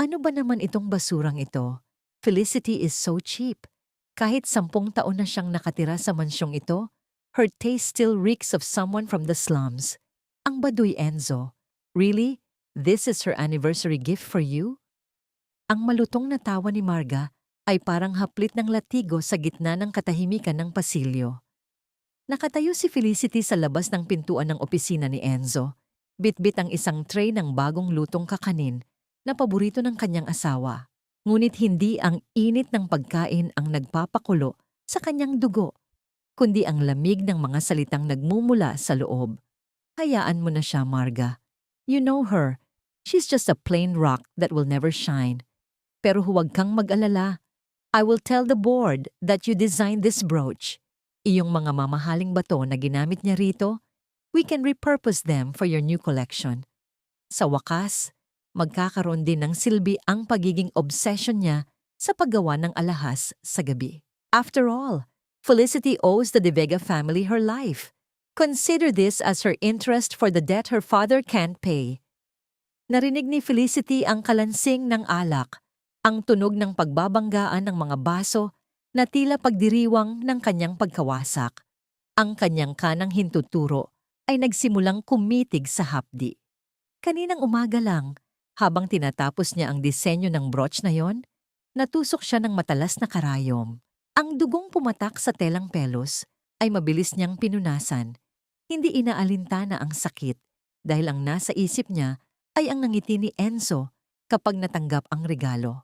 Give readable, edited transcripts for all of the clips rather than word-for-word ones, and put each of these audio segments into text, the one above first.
Ano ba naman itong basurang ito? Felicity is so cheap. Kahit 10 taon na siyang nakatira sa mansyong ito, her taste still reeks of someone from the slums. Ang baduy, Enzo. Really? This is her anniversary gift for you? Ang malutong na tawa ni Marga ay parang haplit ng latigo sa gitna ng katahimikan ng pasilyo. Nakatayo si Felicity sa labas ng pintuan ng opisina ni Enzo. Bitbit ang isang tray ng bagong lutong kakanin na paborito ng kanyang asawa. Ngunit hindi ang init ng pagkain ang nagpapakulo sa kanyang dugo, kundi ang lamig ng mga salitang nagmumula sa loob. Hayaan mo na siya, Marga. You know her. She's just a plain rock that will never shine. Pero huwag kang mag-alala. I will tell the board that you designed this brooch. Iyong mga mamahaling bato na ginamit niya rito, we can repurpose them for your new collection. Sa wakas, magkakaroon din ng silbi ang pagiging obsession niya sa paggawa ng alahas sa gabi. After all, Felicity owes the De Vega family her life. Consider this as her interest for the debt her father can't pay. Narinig ni Felicity ang kalansing ng alak, ang tunog ng pagbabanggaan ng mga baso na tila pagdiriwang ng kanyang pagkawasak. Ang kanyang kanang hintuturo ay nagsimulang kumitig sa hapdi. Kaninang umaga lang, habang tinatapos niya ang disenyo ng brooch na yon, natusok siya ng matalas na karayom. Ang dugong pumatak sa telang pelos ay mabilis niyang pinunasan. Hindi inaalintana ang sakit dahil ang nasa isip niya ay ang nangiti ni Enzo kapag natanggap ang regalo.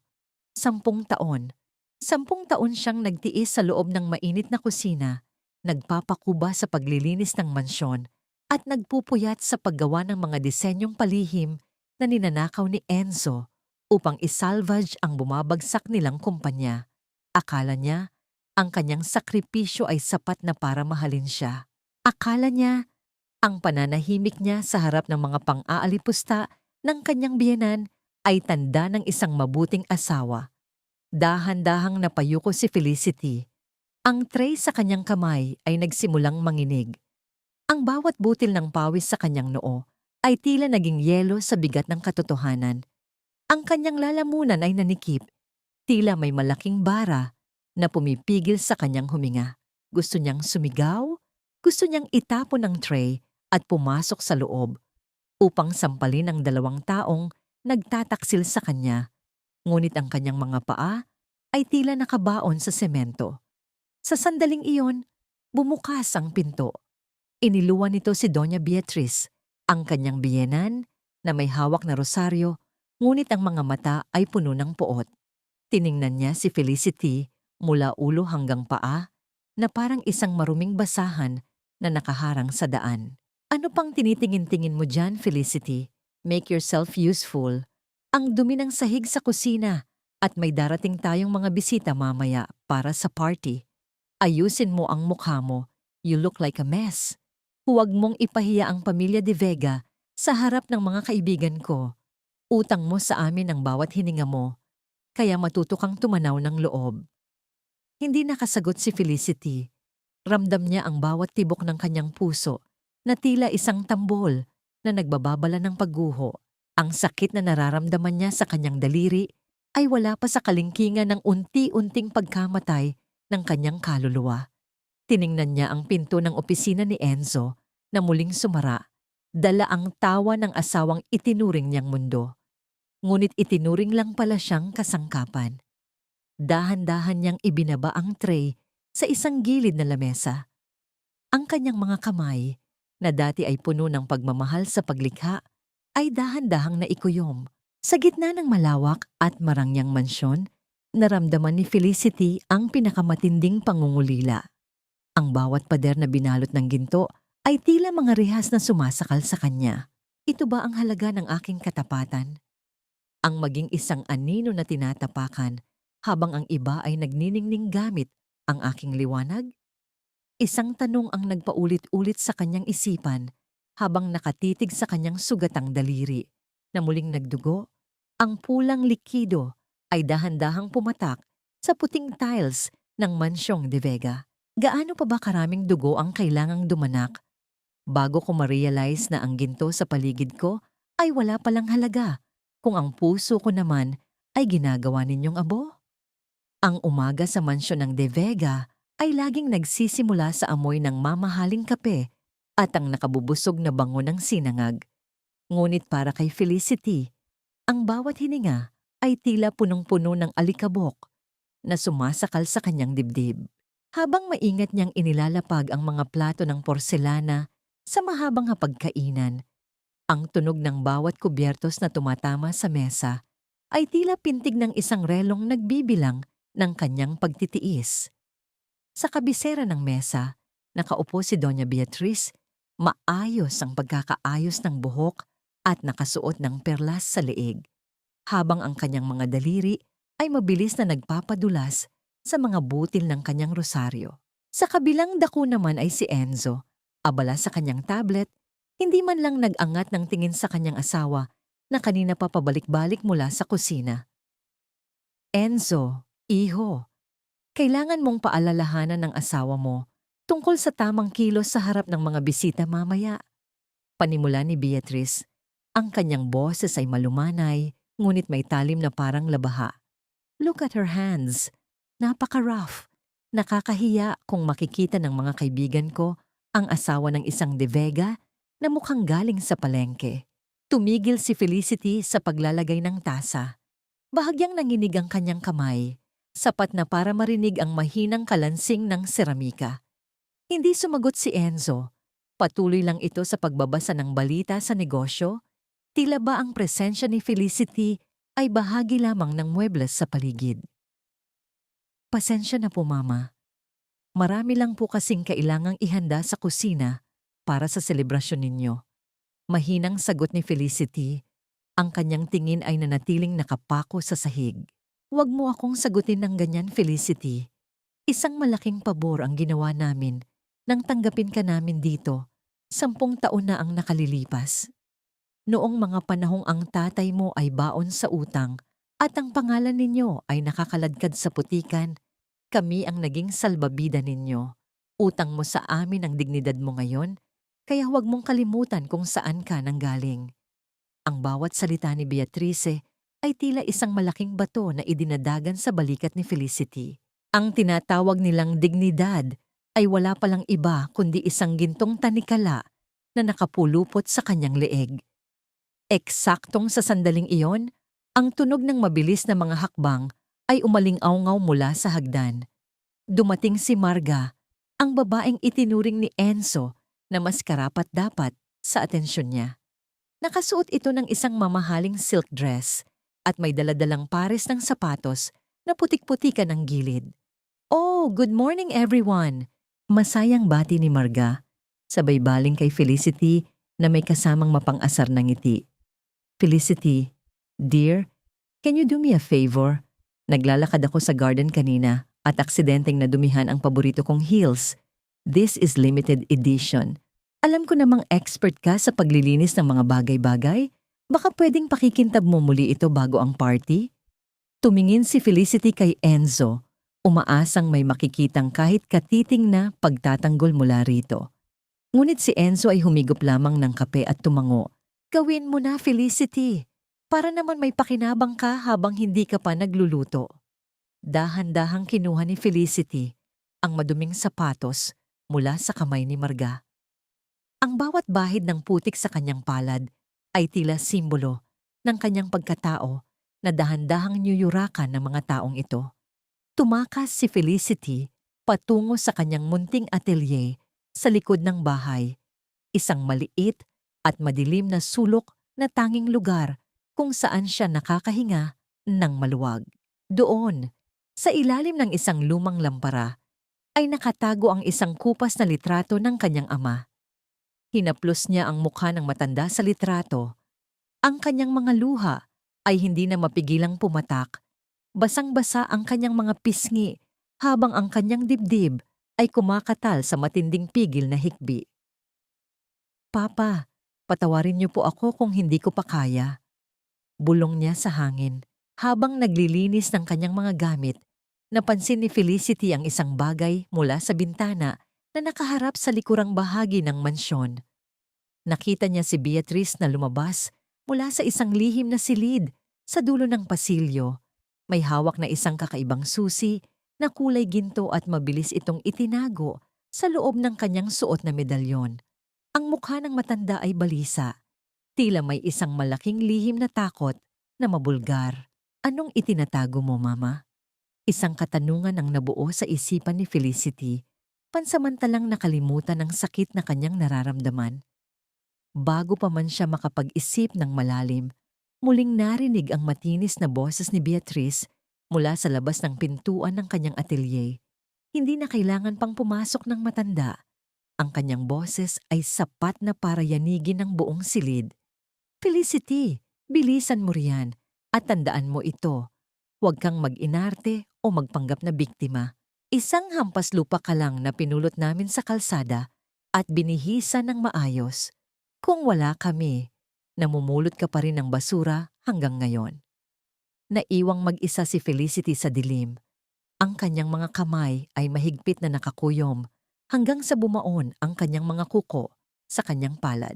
10 taon. 10 taon siyang nagtiis sa loob ng mainit na kusina, nagpapakuba sa paglilinis ng mansyon at nagpupuyat sa paggawa ng mga disenyong palihim na ninanakaw ni Enzo upang isalvage ang bumabagsak nilang kumpanya. Akala niya, ang kanyang sakripisyo ay sapat na para mahalin siya. Akala niya, ang pananahimik niya sa harap ng mga pang-aalipusta ng kanyang biyenan ay tanda ng isang mabuting asawa. Dahan-dahang napayuko si Felicity. Ang tray sa kanyang kamay ay nagsimulang manginig. Ang bawat butil ng pawis sa kanyang noo ay tila naging yelo sa bigat ng katotohanan. Ang kanyang lalamunan ay nanikip, tila may malaking bara na pumipigil sa kanyang huminga. Gusto niyang sumigaw, gusto niyang itapon ang tray at pumasok sa loob upang sampalin ang 2 taong nagtataksil sa kanya. Ngunit ang kanyang mga paa ay tila nakabaon sa semento. Sa sandaling iyon, bumukas ang pinto. Iniluwan nito si Doña Beatriz, ang kanyang biyenan na may hawak na rosaryo, ngunit ang mga mata ay puno ng poot. Tiningnan niya si Felicity mula ulo hanggang paa na parang isang maruming basahan na nakaharang sa daan. Ano pang tinitingin-tingin mo dyan, Felicity? Make yourself useful. Ang dumi ng sahig sa kusina at may darating tayong mga bisita mamaya para sa party. Ayusin mo ang mukha mo. You look like a mess. Huwag mong ipahiya ang pamilya De Vega sa harap ng mga kaibigan ko. Utang mo sa amin ang bawat hininga mo, kaya matuto kang tumanaw ng loob. Hindi nakasagot si Felicity. Ramdam niya ang bawat tibok ng kanyang puso na tila isang tambol na nagbababala ng pagguho. Ang sakit na nararamdaman niya sa kanyang daliri ay wala pa sa kalingkingan ng unti-unting pagkamatay ng kanyang kaluluwa. Tiningnan niya ang pinto ng opisina ni Enzo na muling sumara, dala ang tawa ng asawang itinuring niyang mundo. Ngunit itinuring lang pala siyang kasangkapan. Dahan-dahan niyang ibinaba ang tray sa isang gilid na lamesa. Ang kanyang mga kamay, na dati ay puno ng pagmamahal sa paglikha, ay dahan-dahang naikuyom. Sa gitna ng malawak at marangyang mansyon, naramdaman ni Felicity ang pinakamatinding pangungulila. Ang bawat pader na binalot ng ginto ay tila mga rihas na sumasakal sa kanya. Ito ba ang halaga ng aking katapatan? Ang maging isang anino na tinatapakan habang ang iba ay nagniningning gamit ang aking liwanag? Isang tanong ang nagpaulit-ulit sa kanyang isipan habang nakatitig sa kanyang sugatang daliri na muling nagdugo. Ang pulang likido ay dahan-dahang pumatak sa puting tiles ng mansyong De Vega. Gaano pa ba karaming dugo ang kailangang dumanak bago ko ma-realize na ang ginto sa paligid ko ay wala palang halaga kung ang puso ko naman ay ginagawa ninyong abo? Ang umaga sa mansyon ng De Vega ay laging nagsisimula sa amoy ng mamahaling kape at ang nakabubusog na bango ng sinangag. Ngunit para kay Felicity, ang bawat hininga ay tila punong-puno ng alikabok na sumasakal sa kanyang dibdib. Habang maingat niyang inilalapag ang mga plato ng porselana sa mahabang hapagkainan, ang tunog ng bawat kubyertos na tumatama sa mesa ay tila pintig ng isang relong nagbibilang ng kanyang pagtitiis. Sa kabisera ng mesa, nakaupo si Doña Beatriz, maayos ang pagkakaayos ng buhok at nakasuot ng perlas sa leeg, habang ang kanyang mga daliri ay mabilis na nagpapadulas sa mga butil ng kanyang rosaryo. Sa kabilang dako naman ay si Enzo, abala sa kanyang tablet, hindi man lang nag-angat ng tingin sa kanyang asawa na kanina pa pabalik-balik mula sa kusina. Enzo, iho, kailangan mong paalalahanan ng asawa mo tungkol sa tamang kilos sa harap ng mga bisita mamaya. Panimula ni Beatriz, ang kanyang boses ay malumanay, ngunit may talim na parang labaha. Look at her hands. Napaka-rough. Nakakahiya kung makikita ng mga kaibigan ko ang asawa ng isang De Vega na mukhang galing sa palengke. Tumigil si Felicity sa paglalagay ng tasa. Bahagyang nanginig ang kanyang kamay, sapat na para marinig ang mahinang kalansing ng seramika. Hindi sumagot si Enzo. Patuloy lang ito sa pagbabasa ng balita sa negosyo. Tila ba ang presensya ni Felicity ay bahagi lamang ng muebles sa paligid. Pasensya na po, Mama. Marami lang po kasing kailangang ihanda sa kusina para sa selebrasyon ninyo. Mahinang sagot ni Felicity. Ang kanyang tingin ay nanatiling nakapako sa sahig. Huwag mo akong sagutin ng ganyan, Felicity. Isang malaking pabor ang ginawa namin nang tanggapin ka namin dito. 10 taon na ang nakalilipas. Noong mga panahong ang tatay mo ay baon sa utang at ang pangalan ninyo ay nakakaladkad sa putikan, kami ang naging salbabida ninyo. Utang mo sa amin ang dignidad mo ngayon, kaya huwag mong kalimutan kung saan ka nanggaling. Ang bawat salita ni Beatrice ay tila isang malaking bato na idinadagan sa balikat ni Felicity. Ang tinatawag nilang dignidad ay wala palang iba kundi isang gintong tanikala na nakapulupot sa kanyang leeg. Eksaktong sa sandaling iyon, ang tunog ng mabilis na mga hakbang ay umaling-awngaw mula sa hagdan. Dumating si Marga, ang babaeng itinuring ni Enzo na mas karapat-dapat sa atensyon niya. Nakasuot ito ng isang mamahaling silk dress at may daladalang pares ng sapatos na putik-putikan ang gilid. Oh, good morning everyone! Masayang bati ni Marga, sabay baling kay Felicity na may kasamang mapang-asar na ngiti. Felicity, dear, can you do me a favor? Naglalakad ako sa garden kanina at aksidenteng nadumihan ang paborito kong heels. This is limited edition. Alam ko namang expert ka sa paglilinis ng mga bagay-bagay. Baka pwedeng pakikintab mo muli ito bago ang party? Tumingin si Felicity kay Enzo, umaasang may makikitang kahit katiting na pagtatanggol mula rito. Ngunit si Enzo ay humigop lamang ng kape at tumango. Gawin mo na, Felicity. Para naman may pakinabang ka habang hindi ka pa nagluluto. Dahan-dahang kinuha ni Felicity ang maduming sapatos mula sa kamay ni Marga. Ang bawat bahid ng putik sa kanyang palad ay tila simbolo ng kanyang pagkatao na dahan-dahang niyuyurakan ng mga taong ito. Tumakas si Felicity patungo sa kanyang munting atelier sa likod ng bahay, isang maliit at madilim na sulok na tanging lugar kung saan siya nakakahinga ng maluwag. Doon, sa ilalim ng isang lumang lampara, ay nakatago ang isang kupas na litrato ng kanyang ama. Hinaplos niya ang mukha ng matanda sa litrato. Ang kanyang mga luha ay hindi na mapigilang pumatak. Basang-basa ang kanyang mga pisngi habang ang kanyang dibdib ay kumakatal sa matinding pigil na hikbi. Papa, patawarin niyo po ako kung hindi ko pa kaya. Bulong niya sa hangin. Habang naglilinis ng kanyang mga gamit, napansin ni Felicity ang isang bagay mula sa bintana na nakaharap sa likurang bahagi ng mansyon. Nakita niya si Beatriz na lumabas mula sa isang lihim na silid sa dulo ng pasilyo May hawak na isang kakaibang susi na kulay ginto at mabilis itong itinago sa loob ng kanyang suot na medalyon. Ang mukha ng matanda ay balisa. Tila may isang malaking lihim na takot na mabulgar. Anong itinatago mo, Mama? Isang katanungan ang nabuo sa isipan ni Felicity, pansamantalang nakalimutan ang sakit na kanyang nararamdaman. Bago pa man siya makapag-isip ng malalim, muling narinig ang matinis na boses ni Beatrice mula sa labas ng pintuan ng kanyang atelier. Hindi na kailangan pang pumasok ng matanda. Ang kanyang boses ay sapat na para yanigin ang buong silid. Felicity, bilisan mo riyan at tandaan mo ito. Huwag kang mag-inarte o magpanggap na biktima. Isang hampas lupa ka lang na pinulot namin sa kalsada at binihisa ng maayos. Kung wala kami, namumulot ka pa rin ng basura hanggang ngayon. Naiwang mag-isa si Felicity sa dilim. Ang kanyang mga kamay ay mahigpit na nakakuyom hanggang sa bumaon ang kanyang mga kuko sa kanyang palad.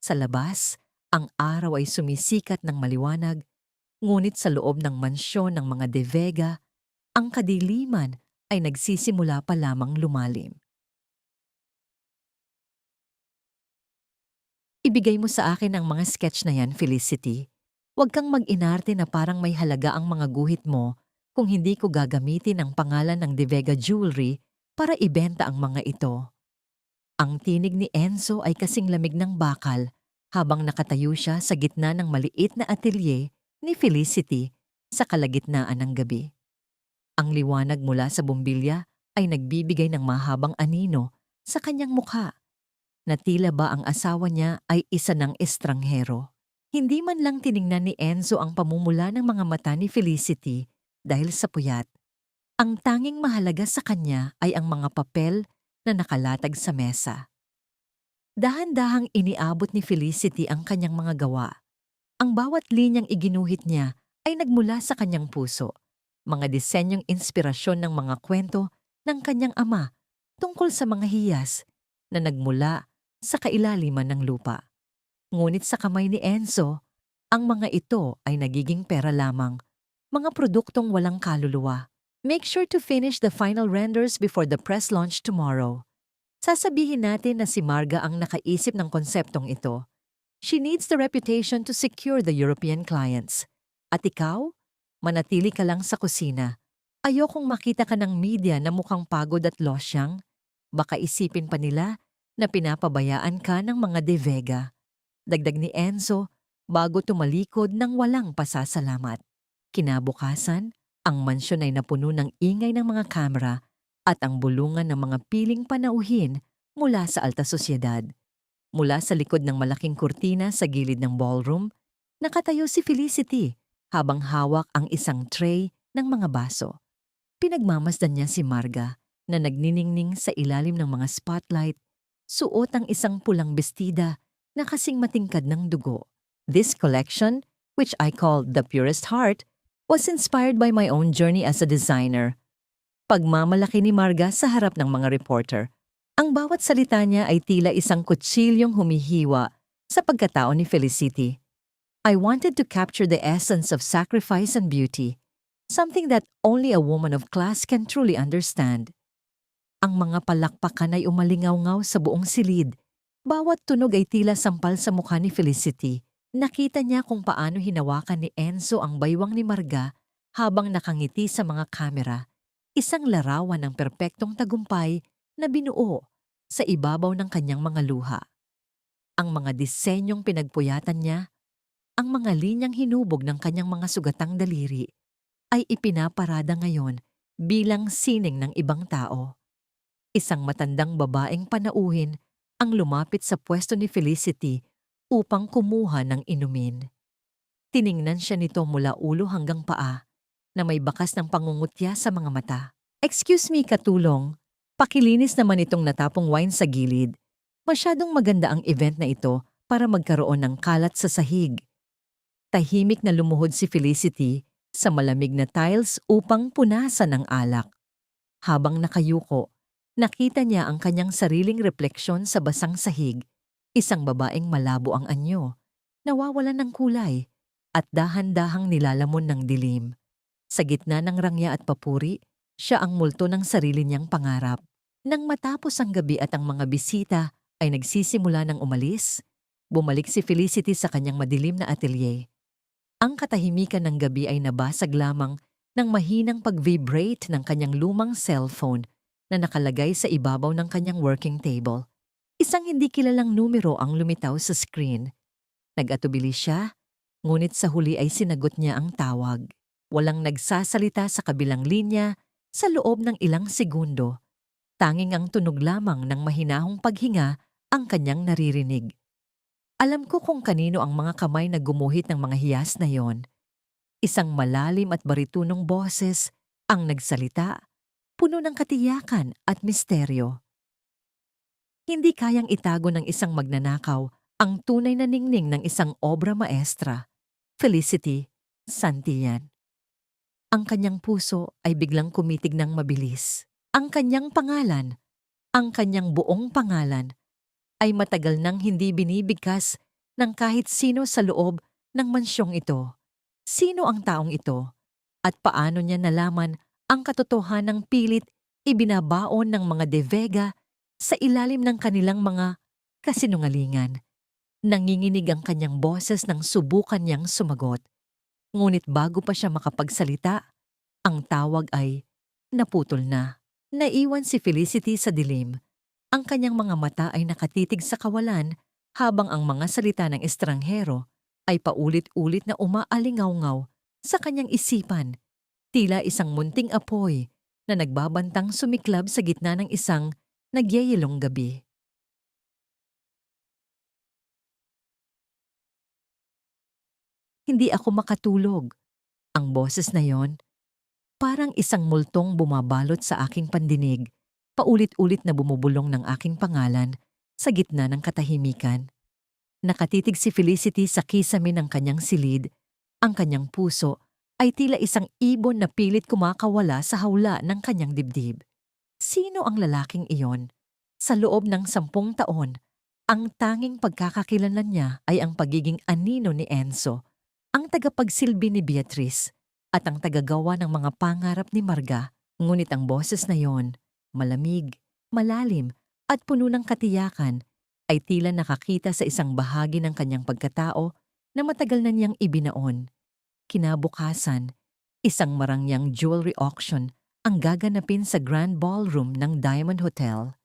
Sa labas, ang araw ay sumisikat ng maliwanag, ngunit sa loob ng mansyon ng mga De Vega, ang kadiliman ay nagsisimula pa lamang lumalim. Ibigay mo sa akin ang mga sketch na yan, Felicity. Huwag kang mag-inarte na parang may halaga ang mga guhit mo kung hindi ko gagamitin ang pangalan ng De Vega Jewelry para ibenta ang mga ito. Ang tinig ni Enzo ay kasing lamig ng bakal habang nakatayo siya sa gitna ng maliit na atelier ni Felicity sa kalagitnaan ng gabi. Ang liwanag mula sa bumbilya ay nagbibigay ng mahabang anino sa kanyang mukha, na tila ba ang asawa niya ay isa ng estranghero. Hindi man lang tiningnan ni Enzo ang pamumula ng mga mata ni Felicity dahil sa puyat. Ang tanging mahalaga sa kanya ay ang mga papel na nakalatag sa mesa. Dahan-dahang iniabot ni Felicity ang kanyang mga gawa. Ang bawat linyang iginuhit niya ay nagmula sa kanyang puso. Mga disenyong inspirasyon ng mga kwento ng kanyang ama tungkol sa mga hiyas na nagmula sa kailaliman ng lupa. Ngunit sa kamay ni Enzo, ang mga ito ay nagiging pera lamang, mga produktong walang kaluluwa. Make sure to finish the final renders before the press launch tomorrow. Sasabihin natin na si Marga ang nakaisip ng konseptong ito. She needs the reputation to secure the European clients. At ikaw? Manatili ka lang sa kusina. Ayokong makita ka ng media na mukhang pagod at losyang. Baka isipin pa nila na pinapabayaan ka ng mga De Vega. Dagdag ni Enzo bago tumalikod ng walang pasasalamat. Kinabukasan, ang mansyon ay napuno ng ingay ng mga kamera at ang bulungan ng mga piling panauhin mula sa alta sosyedad. Mula sa likod ng malaking kurtina sa gilid ng ballroom, nakatayo si Felicity habang hawak ang isang tray ng mga baso. Pinagmamasdan niya si Marga na nagniningning sa ilalim ng mga spotlight, suot ang isang pulang bestida na kasing matingkad ng dugo. This collection, which I call The Purest Heart, was inspired by my own journey as a designer. Pagmamalaki ni Marga sa harap ng mga reporter. Ang bawat salita niya ay tila isang kutsilyong humihiwa sa pagkatao ni Felicity. I wanted to capture the essence of sacrifice and beauty, something that only a woman of class can truly understand. Ang mga palakpakan ay umalingaw-ngaw sa buong silid. Bawat tunog ay tila sampal sa mukha ni Felicity. Nakita niya kung paano hinawakan ni Enzo ang baywang ni Marga habang nakangiti sa mga kamera. Isang larawan ng perpektong tagumpay na binuo sa ibabaw ng kanyang mga luha. Ang mga disenyong pinagpuyatan niya, ang mga linyang hinubog ng kanyang mga sugatang daliri, ay ipinaparada ngayon bilang sining ng ibang tao. Isang matandang babaeng panauhin ang lumapit sa pwesto ni Felicity upang kumuha ng inumin. Tiningnan siya nito mula ulo hanggang paa na may bakas ng pangungutya sa mga mata. Excuse me, katulong. Pakilinis naman itong natapong wine sa gilid. Masyadong maganda ang event na ito para magkaroon ng kalat sa sahig. Tahimik na lumuhod si Felicity sa malamig na tiles upang punasan ang alak. Habang nakayuko, nakita niya ang kanyang sariling refleksyon sa basang sahig. Isang babaeng malabo ang anyo, nawawalan ng kulay, at dahan-dahang nilalamon ng dilim. Sa gitna ng rangya at papuri, siya ang multo ng sarili niyang pangarap. Nang matapos ang gabi at ang mga bisita ay nagsisimula ng umalis, bumalik si Felicity sa kanyang madilim na atelier. Ang katahimikan ng gabi ay nabasag lamang ng mahinang pag-vibrate ng kanyang lumang cellphone na nakalagay sa ibabaw ng kanyang working table. Isang hindi kilalang numero ang lumitaw sa screen. Nag-atubili siya, ngunit sa huli ay sinagot niya ang tawag. Walang nagsasalita sa kabilang linya sa loob ng ilang segundo. Tanging ang tunog lamang ng mahinahong paghinga ang kanyang naririnig. Alam ko kung kanino ang mga kamay na gumuhit ng mga hiyas na yon. Isang malalim at baritunong boses ang nagsalita, puno ng katiyakan at misteryo. Hindi kayang itago ng isang magnanakaw ang tunay na ningning ng isang obra maestra. Felicity Santillan. Ang kanyang puso ay biglang kumitig ng mabilis. Ang kanyang pangalan, ang kanyang buong pangalan, ay matagal nang hindi binibigkas ng kahit sino sa loob ng mansyong ito. Sino ang taong ito? At paano niya nalaman ang katotohanang pilit ibinabaon ng mga De Vega sa ilalim ng kanilang mga kasinungalingan? Nanginginig ang kanyang boses nang subukan niyang sumagot. Ngunit bago pa siya makapagsalita, ang tawag ay naputol na. Naiwan si Felicity sa dilim. Ang kanyang mga mata ay nakatitig sa kawalan habang ang mga salita ng estranghero ay paulit-ulit na umaalingaw-ngaw sa kanyang isipan, tila isang munting apoy na nagbabantang sumiklab sa gitna ng isang nagyayelong gabi. Hindi ako makatulog. Ang boses na yon, parang isang multong bumabalot sa aking pandinig, paulit-ulit na bumubulong ng aking pangalan sa gitna ng katahimikan. Nakatitig si Felicity sa kisame ng kanyang silid. Ang kanyang puso ay tila isang ibon na pilit kumakawala sa hawla ng kanyang dibdib. Sino ang lalaking iyon? Sa loob ng 10 taon, ang tanging pagkakakilanlan niya ay ang pagiging anino ni Enzo, ang tagapagsilbi ni Beatrice, at ang tagagawa ng mga pangarap ni Marga. Ngunit ang boses na yon, malamig, malalim, at puno ng katiyakan, ay tila nakakita sa isang bahagi ng kanyang pagkatao na matagal na niyang ibinaon. Kinabukasan, isang marangyang jewelry auction ang gaganapin sa Grand Ballroom ng Diamond Hotel.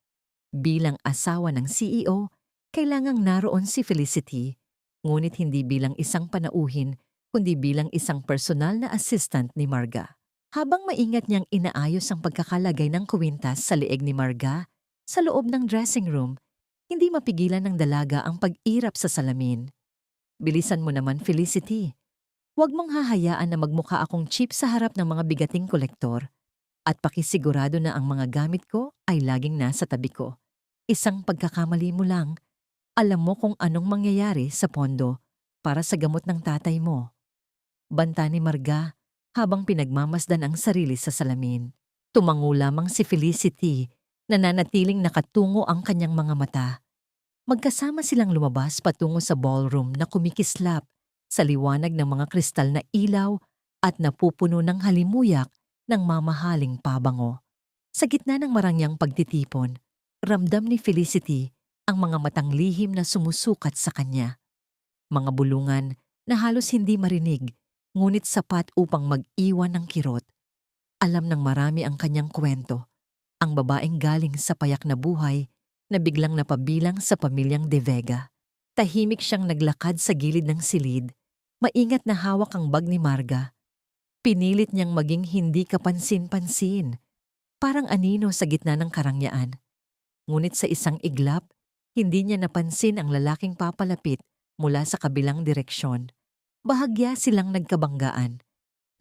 Bilang asawa ng CEO, kailangang naroon si Felicity, ngunit hindi bilang isang panauhin, kundi bilang isang personal na assistant ni Marga. Habang maingat niyang inaayos ang pagkakalagay ng kwintas sa leeg ni Marga, sa loob ng dressing room, hindi mapigilan ng dalaga ang pag-irap sa salamin. Bilisan mo naman, Felicity. Huwag mong hahayaan na magmukha akong cheap sa harap ng mga bigating kolektor. At pakisigurado na ang mga gamit ko ay laging nasa tabi ko. Isang pagkakamali mo lang, alam mo kung anong mangyayari sa pondo para sa gamot ng tatay mo. Banta ni Marga habang pinagmamasdan ang sarili sa salamin. Tumango lamang si Felicity, nananatiling nakatungo ang kanyang mga mata. Magkasama silang lumabas patungo sa ballroom na kumikislap sa liwanag ng mga kristal na ilaw at napupuno ng halimuyak ng mamahaling pabango. Sa gitna ng marangyang pagtitipon, ramdam ni Felicity ang mga matang lihim na sumusukat sa kanya. Mga bulungan na halos hindi marinig, ngunit sapat upang mag-iwan ng kirot. Alam ng marami ang kanyang kwento, ang babaeng galing sa payak na buhay na biglang napabilang sa pamilyang De Vega. Tahimik siyang naglakad sa gilid ng silid, maingat na hawak ang bag ni Marga. Pinilit niyang maging hindi kapansin-pansin, parang anino sa gitna ng karangyaan. Ngunit sa isang iglap, hindi niya napansin ang lalaking papalapit mula sa kabilang direksyon. Bahagya silang nagkabanggaan.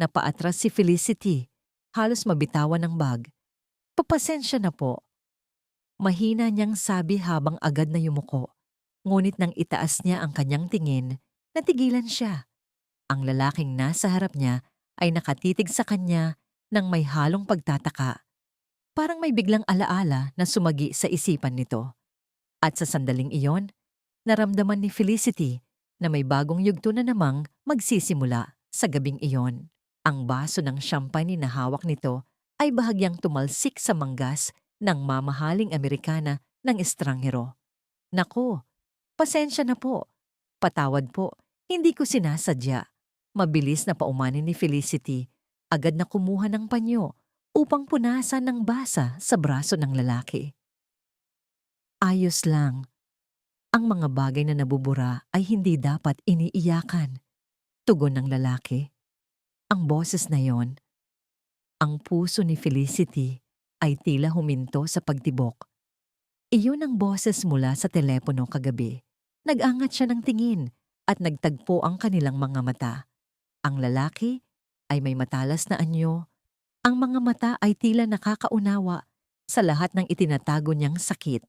Napaatras si Felicity, halos mabitawan ng bag. "Papasensya na po." Mahina niyang sabi habang agad na yumuko. Ngunit nang itaas niya ang kanyang tingin, natigilan siya. Ang lalaking nasa harap niya ay nakatitig sa kanya ng may halong pagtataka. Parang may biglang alaala na sumagi sa isipan nito. At sa sandaling iyon, naramdaman ni Felicity na may bagong yugto na namang magsisimula sa gabing iyon. Ang baso ng champagne na hawak nito ay bahagyang tumalsik sa manggas ng mamahaling Amerikana ng estranghero. Naku, pasensya na po. Patawad po, hindi ko sinasadya. Mabilis na paumanin ni Felicity, agad na kumuha ng panyo upang punasan ng basa sa braso ng lalaki. Ayos lang. Ang mga bagay na nabubura ay hindi dapat iniiyakan. Tugon ng lalaki. Ang boses na yon, ang puso ni Felicity ay tila huminto sa pagtibok. Iyon ang boses mula sa telepono kagabi. Nag-angat siya ng tingin at nagtagpo ang kanilang mga mata. Ang lalaki ay may matalas na anyo. Ang mga mata ay tila nakakaunawa sa lahat ng itinatago niyang sakit.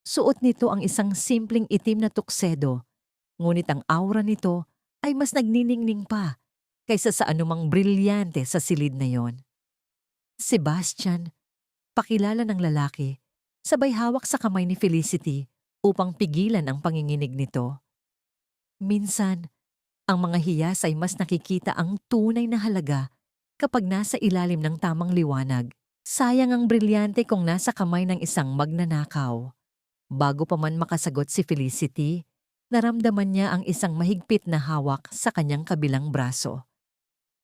Suot nito ang isang simpleng itim na tuksedo, ngunit ang aura nito ay mas nagniningning pa kaysa sa anumang brilyante sa silid na yon. Sebastian, pakilala ng lalaki, sabay hawak sa kamay ni Felicity upang pigilan ang panginginig nito. Minsan, ang mga hiyas ay mas nakikita ang tunay na halaga kapag nasa ilalim ng tamang liwanag. Sayang ang brilyante kung nasa kamay ng isang magnanakaw. Bago pa man makasagot si Felicity, naramdaman niya ang isang mahigpit na hawak sa kanyang kabilang braso.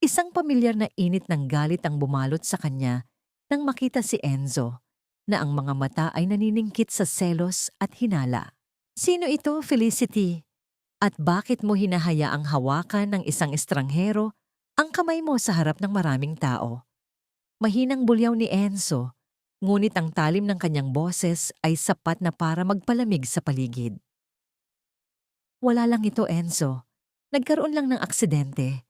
Isang pamilyar na init ng galit ang bumalot sa kanya nang makita si Enzo, na ang mga mata ay naniningkit sa selos at hinala. Sino ito, Felicity? At bakit mo hinahayaang hawakan ng isang estranghero ang kamay mo sa harap ng maraming tao? Mahinang bulyaw ni Enzo, ngunit ang talim ng kanyang boses ay sapat na para magpalamig sa paligid. Wala lang ito, Enzo. Nagkaroon lang ng aksidente.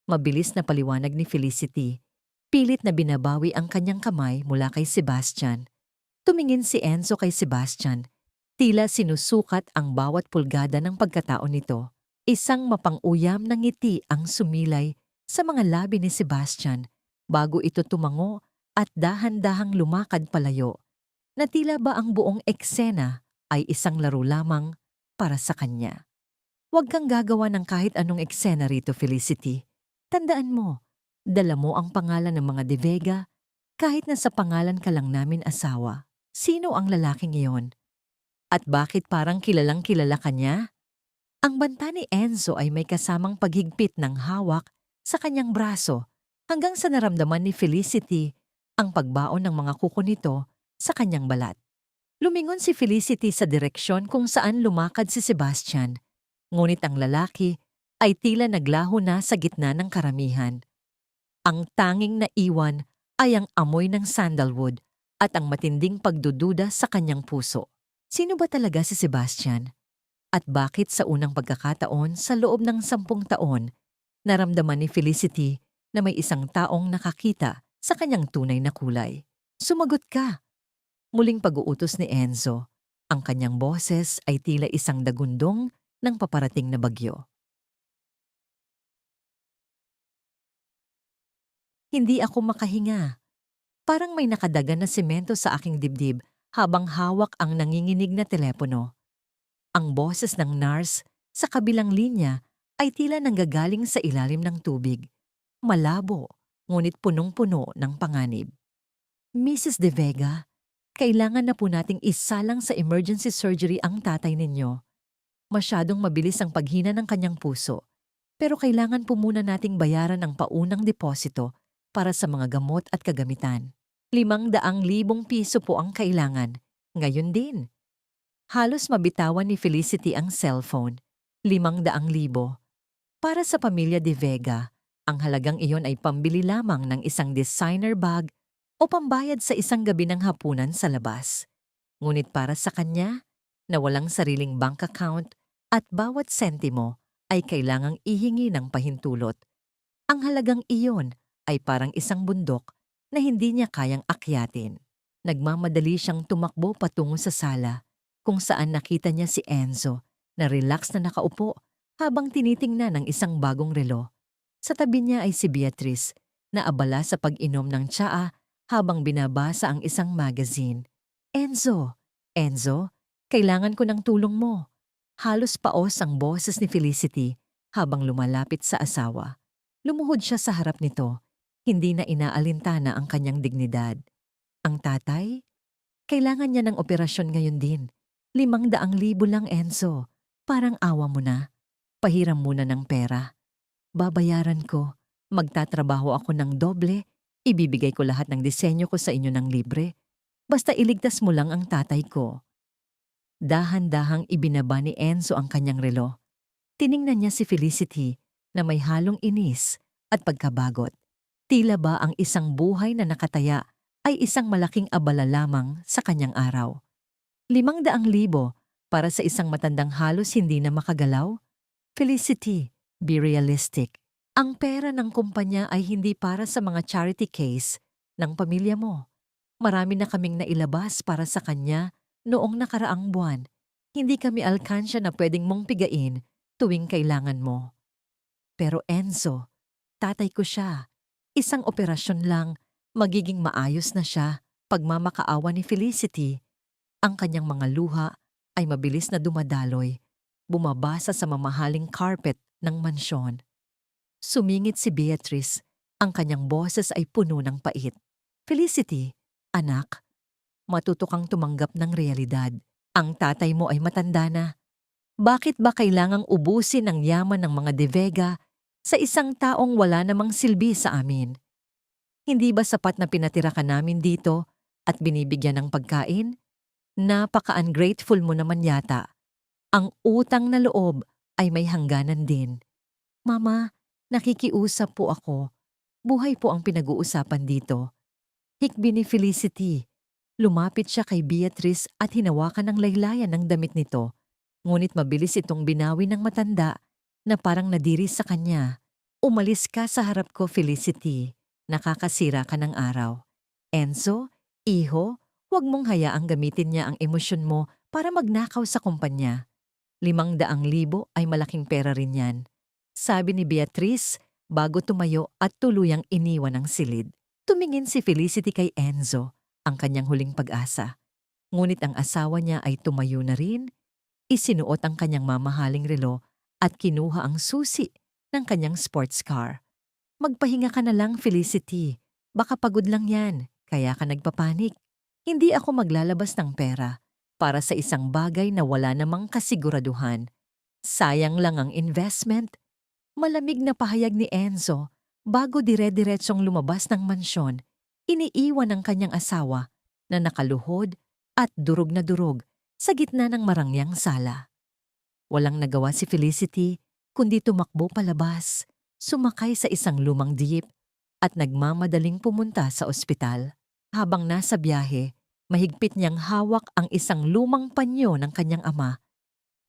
Mabilis na paliwanag ni Felicity. Pilit na binabawi ang kanyang kamay mula kay Sebastian. Tumingin si Enzo kay Sebastian. Tila sinusukat ang bawat pulgada ng pagkatao nito. Isang mapang-uyam na ngiti ang sumilay sa mga labi ni Sebastian bago ito tumango at dahan-dahang lumakad palayo, na tila ba ang buong eksena ay isang laro lamang para sa kanya. Huwag kang gagawa ng kahit anong eksena rito, Felicity. Tandaan mo, dala mo ang pangalan ng mga De Vega kahit na sa pangalan ka lang namin asawa. Sino ang lalaking iyon? At bakit parang kilalang kilala ka niya? Ang banta ni Enzo ay may kasamang paghigpit ng hawak sa kanyang braso hanggang sa naramdaman ni Felicity ang pagbaon ng mga kuko nito sa kanyang balat. Lumingon si Felicity sa direksyon kung saan lumakad si Sebastian, ngunit ang lalaki ay tila naglaho na sa gitna ng karamihan. Ang tanging naiwan ay ang amoy ng sandalwood at ang matinding pagdududa sa kanyang puso. Sino ba talaga si Sebastian? At bakit sa unang pagkakataon sa loob ng 10 taon, naramdaman ni Felicity na may isang taong nakakita sa kanyang tunay na kulay? Sumagot ka! Muling pag-uutos ni Enzo. Ang kanyang boses ay tila isang dagundong ng paparating na bagyo. Hindi ako makahinga. Parang may nakadagan na semento sa aking dibdib habang hawak ang nanginginig na telepono. Ang boses ng nurse sa kabilang linya ay tila nanggagaling sa ilalim ng tubig. Malabo, ngunit punong-puno ng panganib. Mrs. De Vega, kailangan na po nating isalang sa emergency surgery ang tatay ninyo. Masyadong mabilis ang paghina ng kanyang puso, pero kailangan po muna nating bayaran ang paunang deposito para sa mga gamot at kagamitan. 500,000 piso po ang kailangan. Ngayon din. Halos mabitawan ni Felicity ang cellphone. 500,000. Para sa pamilya De Vega, ang halagang iyon ay pambili lamang ng isang designer bag o pambayad sa isang gabi ng hapunan sa labas. Ngunit para sa kanya, na walang sariling bank account at bawat sentimo ay kailangang ihingi ng pahintulot, ang halagang iyon ay parang isang bundok na hindi niya kayang akyatin. Nagmamadali siyang tumakbo patungo sa sala, kung saan nakita niya si Enzo na relax na nakaupo habang tinitingnan ng isang bagong relo. Sa tabi niya ay si Beatrice na abala sa pag-inom ng tsaa habang binabasa ang isang magazine. Enzo, kailangan ko ng tulong mo. Halos paos ang boses ni Felicity habang lumalapit sa asawa. Lumuhod siya sa harap nito, hindi na inaalintana ang kanyang dignidad. Ang tatay, kailangan niya ng operasyon ngayon din. 500,000 lang, Enzo. Parang awa mo na. Pahiram muna ng pera. Babayaran ko. Magtatrabaho ako ng doble. Ibibigay ko lahat ng disenyo ko sa inyo ng libre. Basta iligtas mo lang ang tatay ko. Dahan-dahang ibinaba ni Enzo ang kanyang relo. Tiningnan niya si Felicity na may halong inis at pagkabagot. Tila ba ang isang buhay na nakataya ay isang malaking abala lamang sa kanyang araw. 500,000 para sa isang matandang halos hindi na makagalaw? Felicity, be realistic. Ang pera ng kumpanya ay hindi para sa mga charity case ng pamilya mo. Marami na kaming nailabas para sa kanya noong nakaraang buwan. Hindi kami alkansya na pwedeng mong pigain tuwing kailangan mo. Pero Enzo, tatay ko siya. Isang operasyon lang, magiging maayos na siya. Pagmamakaawa ni Felicity, ang kanyang mga luha ay mabilis na dumadaloy, bumabasa sa mamahaling carpet ng mansyon. Sumingit si Beatrice, ang kanyang boses ay puno ng pait. Felicity, anak, matuto kang tumanggap ng realidad. Ang tatay mo ay matanda na. Bakit ba kailangang ubusin ang yaman ng mga De Vega sa isang taong wala namang silbi sa amin? Hindi ba sapat na pinatira ka namin dito at binibigyan ng pagkain? Napaka-ungrateful mo naman yata. Ang utang na loob ay may hangganan din. Mama, nakikiusap po ako. Buhay po ang pinag-uusapan dito. Hikbi ni Felicity. Lumapit siya kay Beatrice at hinawakan ng laylayan ng damit nito. Ngunit mabilis itong binawi ng matanda na parang nadiri sa kanya. Umalis ka sa harap ko, Felicity. Nakakasira ka ng araw. Enzo, iho, huwag mong hayaang gamitin niya ang emosyon mo para magnakaw sa kumpanya. 500,000 ay malaking pera rin yan. Sabi ni Beatrice bago tumayo at tuluyang iniwan ang silid. Tumingin si Felicity kay Enzo, ang kanyang huling pag-asa. Ngunit ang asawa niya ay tumayo na rin. Isinuot ang kanyang mamahaling relo at kinuha ang susi ng kanyang sports car. Magpahinga ka na lang, Felicity. Baka pagod lang yan, kaya ka nagpapanik. Hindi ako maglalabas ng pera para sa isang bagay na wala namang kasiguraduhan. Sayang lang ang investment. Malamig na pahayag ni Enzo bago dire-diretsong lumabas ng mansyon. Iniiwan ng kanyang asawa na nakaluhod at durog na durog sa gitna ng marangyang sala. Walang nagawa si Felicity kundi tumakbo palabas, sumakay sa isang lumang jeep at nagmamadaling pumunta sa ospital. Habang nasa biyahe, mahigpit niyang hawak ang isang lumang panyo ng kanyang ama,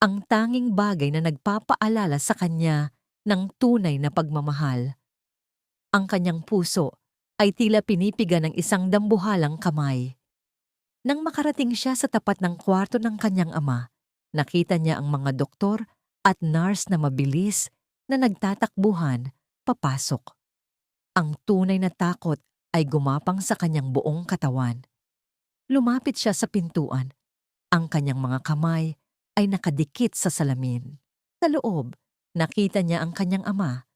ang tanging bagay na nagpapaalala sa kanya ng tunay na pagmamahal. Ang kanyang puso ay tila pinipiga ng isang dambuhalang kamay. Nang makarating siya sa tapat ng kwarto ng kanyang ama, nakita niya ang mga doktor at nurse na mabilis na nagtatakbuhan papasok. Ang tunay na takot ay gumapang sa kanyang buong katawan. Lumapit siya sa pintuan. Ang kanyang mga kamay ay nakadikit sa salamin. Sa loob, nakita niya ang kanyang ama,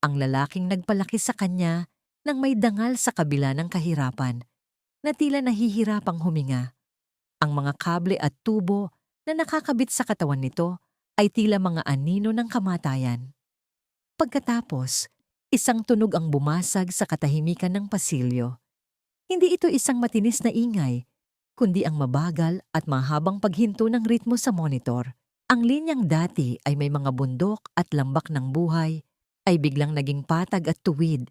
ang lalaking nagpalaki sa kanya nang may dangal sa kabila ng kahirapan, na tila nahihirapang huminga. Ang mga kable at tubo na nakakabit sa katawan nito ay tila mga anino ng kamatayan. Pagkatapos, isang tunog ang bumasag sa katahimikan ng pasilyo. Hindi ito isang matinis na ingay, kundi ang mabagal at mahabang paghinto ng ritmo sa monitor. Ang linyang dati ay may mga bundok at lambak ng buhay, ay biglang naging patag at tuwid,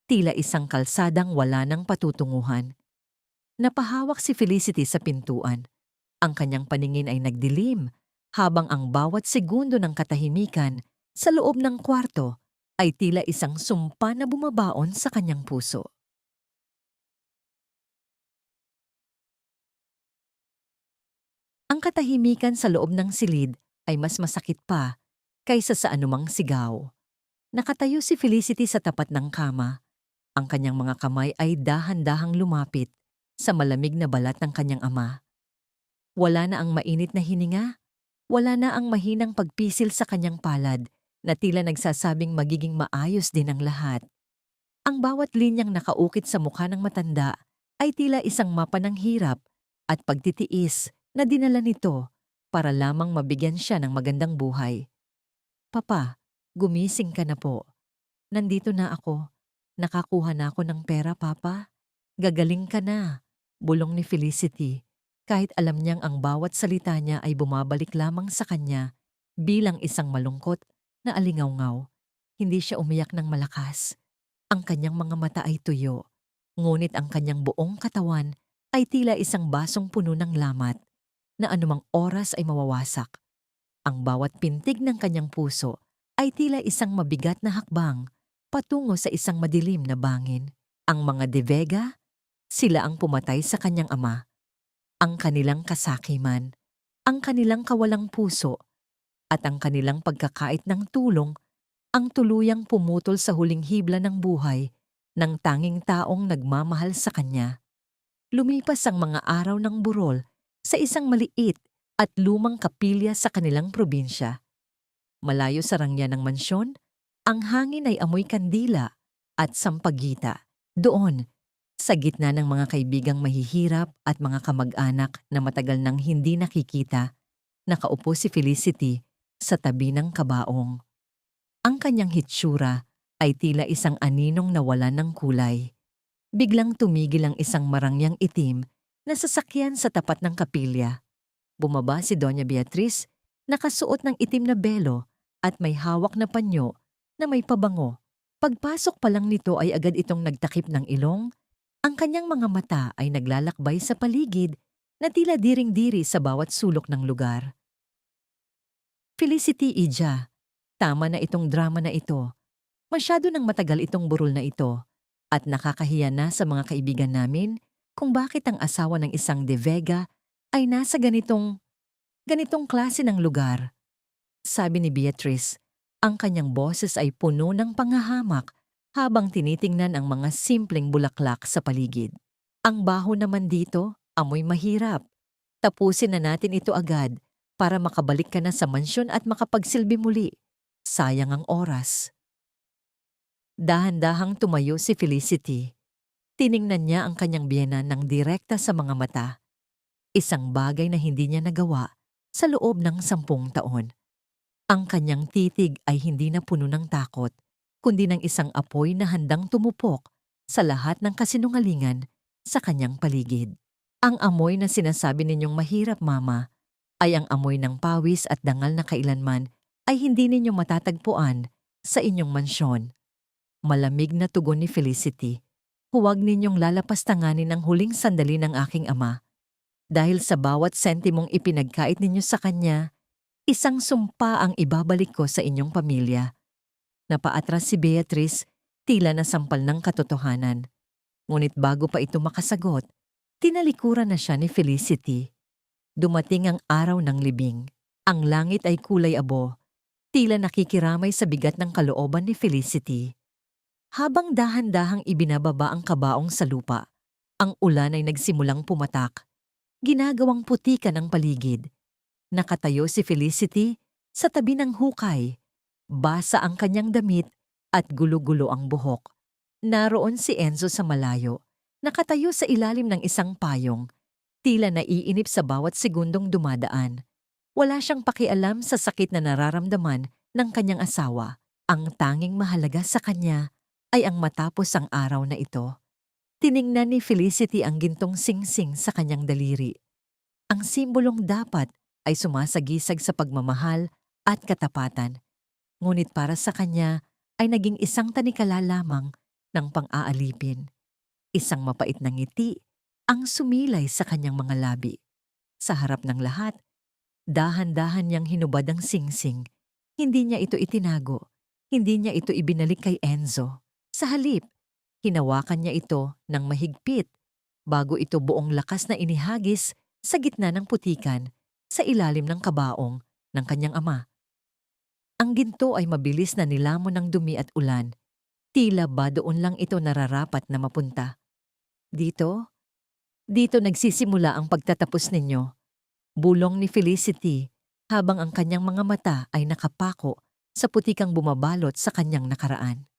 tila isang kalsadang wala ng patutunguhan. Napahawak si Felicity sa pintuan. Ang kanyang paningin ay nagdilim, habang ang bawat segundo ng katahimikan sa loob ng kwarto ay tila isang sumpa na bumabaon sa kanyang puso. Ang katahimikan sa loob ng silid ay mas masakit pa kaysa sa anumang sigaw. Nakatayo si Felicity sa tapat ng kama. Ang kanyang mga kamay ay dahan-dahang lumapit sa malamig na balat ng kanyang ama. Wala na ang mainit na hininga, wala na ang mahinang pagpisil sa kanyang palad na tila nagsasabing magiging maayos din ang lahat. Ang bawat linyang nakaukit sa mukha ng matanda ay tila isang mapa ng hirap at pagtitiis na dinala nito para lamang mabigyan siya ng magandang buhay. Papa, gumising ka na po. Nandito na ako. Nakakuha na ako ng pera, Papa. Gagaling ka na, bulong ni Felicity, kahit alam niyang ang bawat salita niya ay bumabalik lamang sa kanya bilang isang malungkot na alingawngaw. Hindi siya umiyak ng malakas. Ang kanyang mga mata ay tuyo, ngunit ang kanyang buong katawan ay tila isang basong puno ng lamat na anumang oras ay mawawasak. Ang bawat pintig ng kanyang puso ay tila isang mabigat na hakbang patungo sa isang madilim na bangin. Ang mga De Vega, sila ang pumatay sa kanyang ama. Ang kanilang kasakiman, ang kanilang kawalang puso, at ang kanilang pagkakait ng tulong ang tuluyang pumutol sa huling hibla ng buhay ng tanging taong nagmamahal sa kanya. Lumipas ang mga araw ng burol sa isang maliit at lumang kapilya sa kanilang probinsya. Malayo sa rangya ng mansyon, ang hangin ay amoy kandila at sampagita. Doon, sa gitna ng mga kaibigang mahihirap at mga kamag-anak na matagal nang hindi nakikita, nakaupo si Felicity sa tabi ng kabaong. Ang kanyang hitsura ay tila isang aninong nawalan ng kulay. Biglang tumigil ang isang marangyang itim na sasakyan sa tapat ng kapilya. Bumaba si Doña Beatriz, nakasuot ng itim na belo at may hawak na panyo na may pabango. Pagpasok pa lang nito ay agad itong nagtakip ng ilong. Ang kanyang mga mata ay naglalakbay sa paligid na tila diring-diri sa bawat sulok ng lugar. Felicity Ija, tama na itong drama na ito. Masyado nang matagal itong burol na ito at nakakahiya na sa mga kaibigan namin kung bakit ang asawa ng isang De Vega ay nasa ganitong klase ng lugar. Sabi ni Beatrice, ang kanyang boses ay puno ng panghahamak habang tinitingnan ang mga simpleng bulaklak sa paligid. Ang baho naman dito, amoy mahirap. Tapusin na natin ito agad para makabalik ka na sa mansyon at makapagsilbi muli. Sayang ang oras. Dahan-dahang tumayo si Felicity. Tiningnan niya ang kanyang biyenan ng direkta sa mga mata. Isang bagay na hindi niya nagawa sa loob ng 10 taon. Ang kanyang titig ay hindi na puno ng takot, kundi ng isang apoy na handang tumupok sa lahat ng kasinungalingan sa kanyang paligid. Ang amoy na sinasabi ninyong mahirap, Mama, ay ang amoy ng pawis at dangal na kailanman ay hindi ninyo matatagpuan sa inyong mansyon. Malamig na tugon ni Felicity. Huwag ninyong lalapastanganin ang huling sandali ng aking ama. Dahil sa bawat sentimong ipinagkait ninyo sa kanya, isang sumpa ang ibabalik ko sa inyong pamilya. Napaatras si Beatrice, tila nasampal ng katotohanan. Ngunit bago pa ito makasagot, tinalikuran na siya ni Felicity. Dumating ang araw ng libing. Ang langit ay kulay abo, tila nakikiramay sa bigat ng kalooban ni Felicity. Habang dahan-dahang ibinababa ang kabaong sa lupa, ang ulan ay nagsimulang pumatak. Ginagawang putika ng paligid. Nakatayo si Felicity sa tabi ng hukay. Basa ang kanyang damit at gulo-gulo ang buhok. Naroon si Enzo sa malayo, nakatayo sa ilalim ng isang payong. Tila naiinip sa bawat segundong dumadaan. Wala siyang pakialam sa sakit na nararamdaman ng kanyang asawa. Ang tanging mahalaga sa kanya ay ang matapos ang araw na ito. Tiningnan ni Felicity ang gintong singsing sa kanyang daliri. Ang simbolong dapat ay sumasagisag sa pagmamahal at katapatan. Ngunit para sa kanya ay naging isang tanikala lamang ng pang-aalipin. Isang mapait na ngiti ang sumilay sa kanyang mga labi. Sa harap ng lahat, dahan-dahan niyang hinubad ang singsing. Hindi niya ito itinago. Hindi niya ito ibinalik kay Enzo. Sa halip, hinawakan niya ito ng mahigpit bago ito buong lakas na inihagis sa gitna ng putikan sa ilalim ng kabaong ng kanyang ama. Ang ginto ay mabilis na nilamon ng dumi at ulan. Tila ba doon lang ito nararapat na mapunta? Dito nagsisimula ang pagtatapos ninyo. Bulong ni Felicity habang ang kanyang mga mata ay nakapako sa putikang bumabalot sa kanyang nakaraan.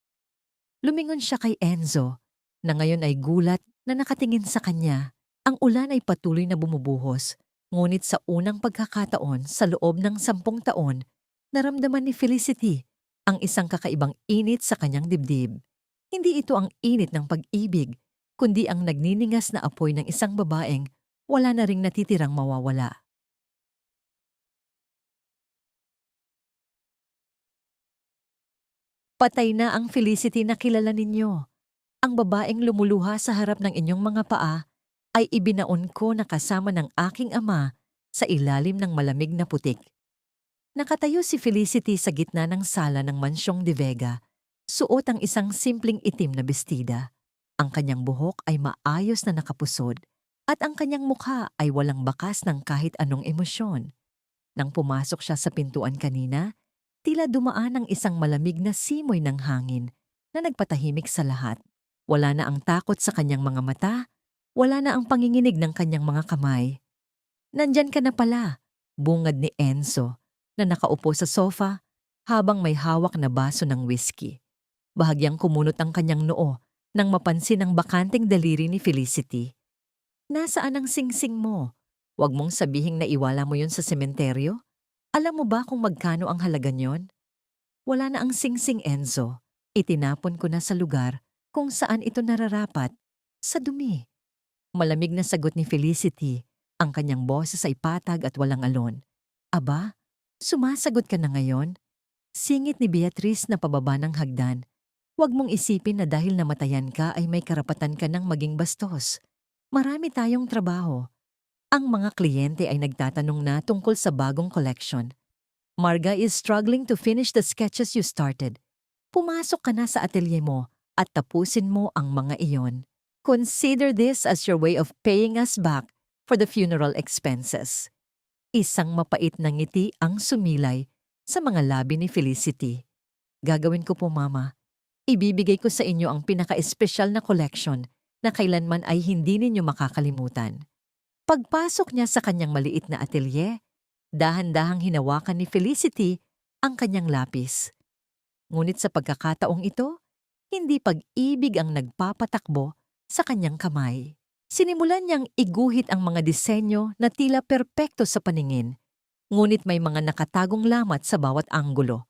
Lumingon siya kay Enzo, na ngayon ay gulat na nakatingin sa kanya. Ang ulan ay patuloy na bumubuhos, ngunit sa unang pagkakataon sa loob ng 10 taon, naramdaman ni Felicity ang isang kakaibang init sa kanyang dibdib. Hindi ito ang init ng pag-ibig, kundi ang nagniningas na apoy ng isang babaeng wala na ring natitirang mawawala. Patay na ang Felicity na kilala ninyo. Ang babaeng lumuluha sa harap ng inyong mga paa ay ibinaon ko na kasama ng aking ama sa ilalim ng malamig na putik. Nakatayo si Felicity sa gitna ng sala ng mansyong De Vega, suot ang isang simpleng itim na bestida. Ang kanyang buhok ay maayos na nakapusod at ang kanyang mukha ay walang bakas ng kahit anong emosyon. Nang pumasok siya sa pintuan kanina, tila dumaan ang isang malamig na simoy ng hangin na nagpatahimik sa lahat. Wala na ang takot sa kanyang mga mata, wala na ang panginginig ng kanyang mga kamay. Nandyan ka na pala, bungad ni Enzo, na nakaupo sa sofa habang may hawak na baso ng whiskey. Bahagyang kumunot ang kanyang noo nang mapansin ang bakanteng daliri ni Felicity. Nasaan ang singsing mo? Huwag mong sabihing naiwala mo yon sa sementeryo? Alam mo ba kung magkano ang halaga niyon? Wala na ang singsing, Enzo. Itinapon ko na sa lugar kung saan ito nararapat, sa dumi. Malamig na sagot ni Felicity, ang kanyang boses ay patag at walang alon. Aba, sumasagot ka na ngayon? Singit ni Beatrice na pababa ng hagdan. Huwag mong isipin na dahil namatayan ka ay may karapatan ka ng maging bastos. Marami tayong trabaho. Ang mga kliyente ay nagtatanong na tungkol sa bagong collection. Marga is struggling to finish the sketches you started. Pumasok ka na sa atelier mo at tapusin mo ang mga iyon. Consider this as your way of paying us back for the funeral expenses. Isang mapait na ngiti ang sumilay sa mga labi ni Felicity. Gagawin ko po, Mama. Ibibigay ko sa inyo ang pinaka-espesyal na collection na kailanman ay hindi ninyo makakalimutan. Pagpasok niya sa kanyang maliit na atelier, dahan-dahang hinawakan ni Felicity ang kanyang lapis. Ngunit sa pagkakataong ito, hindi pag-ibig ang nagpapatakbo sa kanyang kamay. Sinimulan niyang iguhit ang mga disenyo na tila perpekto sa paningin, ngunit may mga nakatagong lamat sa bawat anggulo.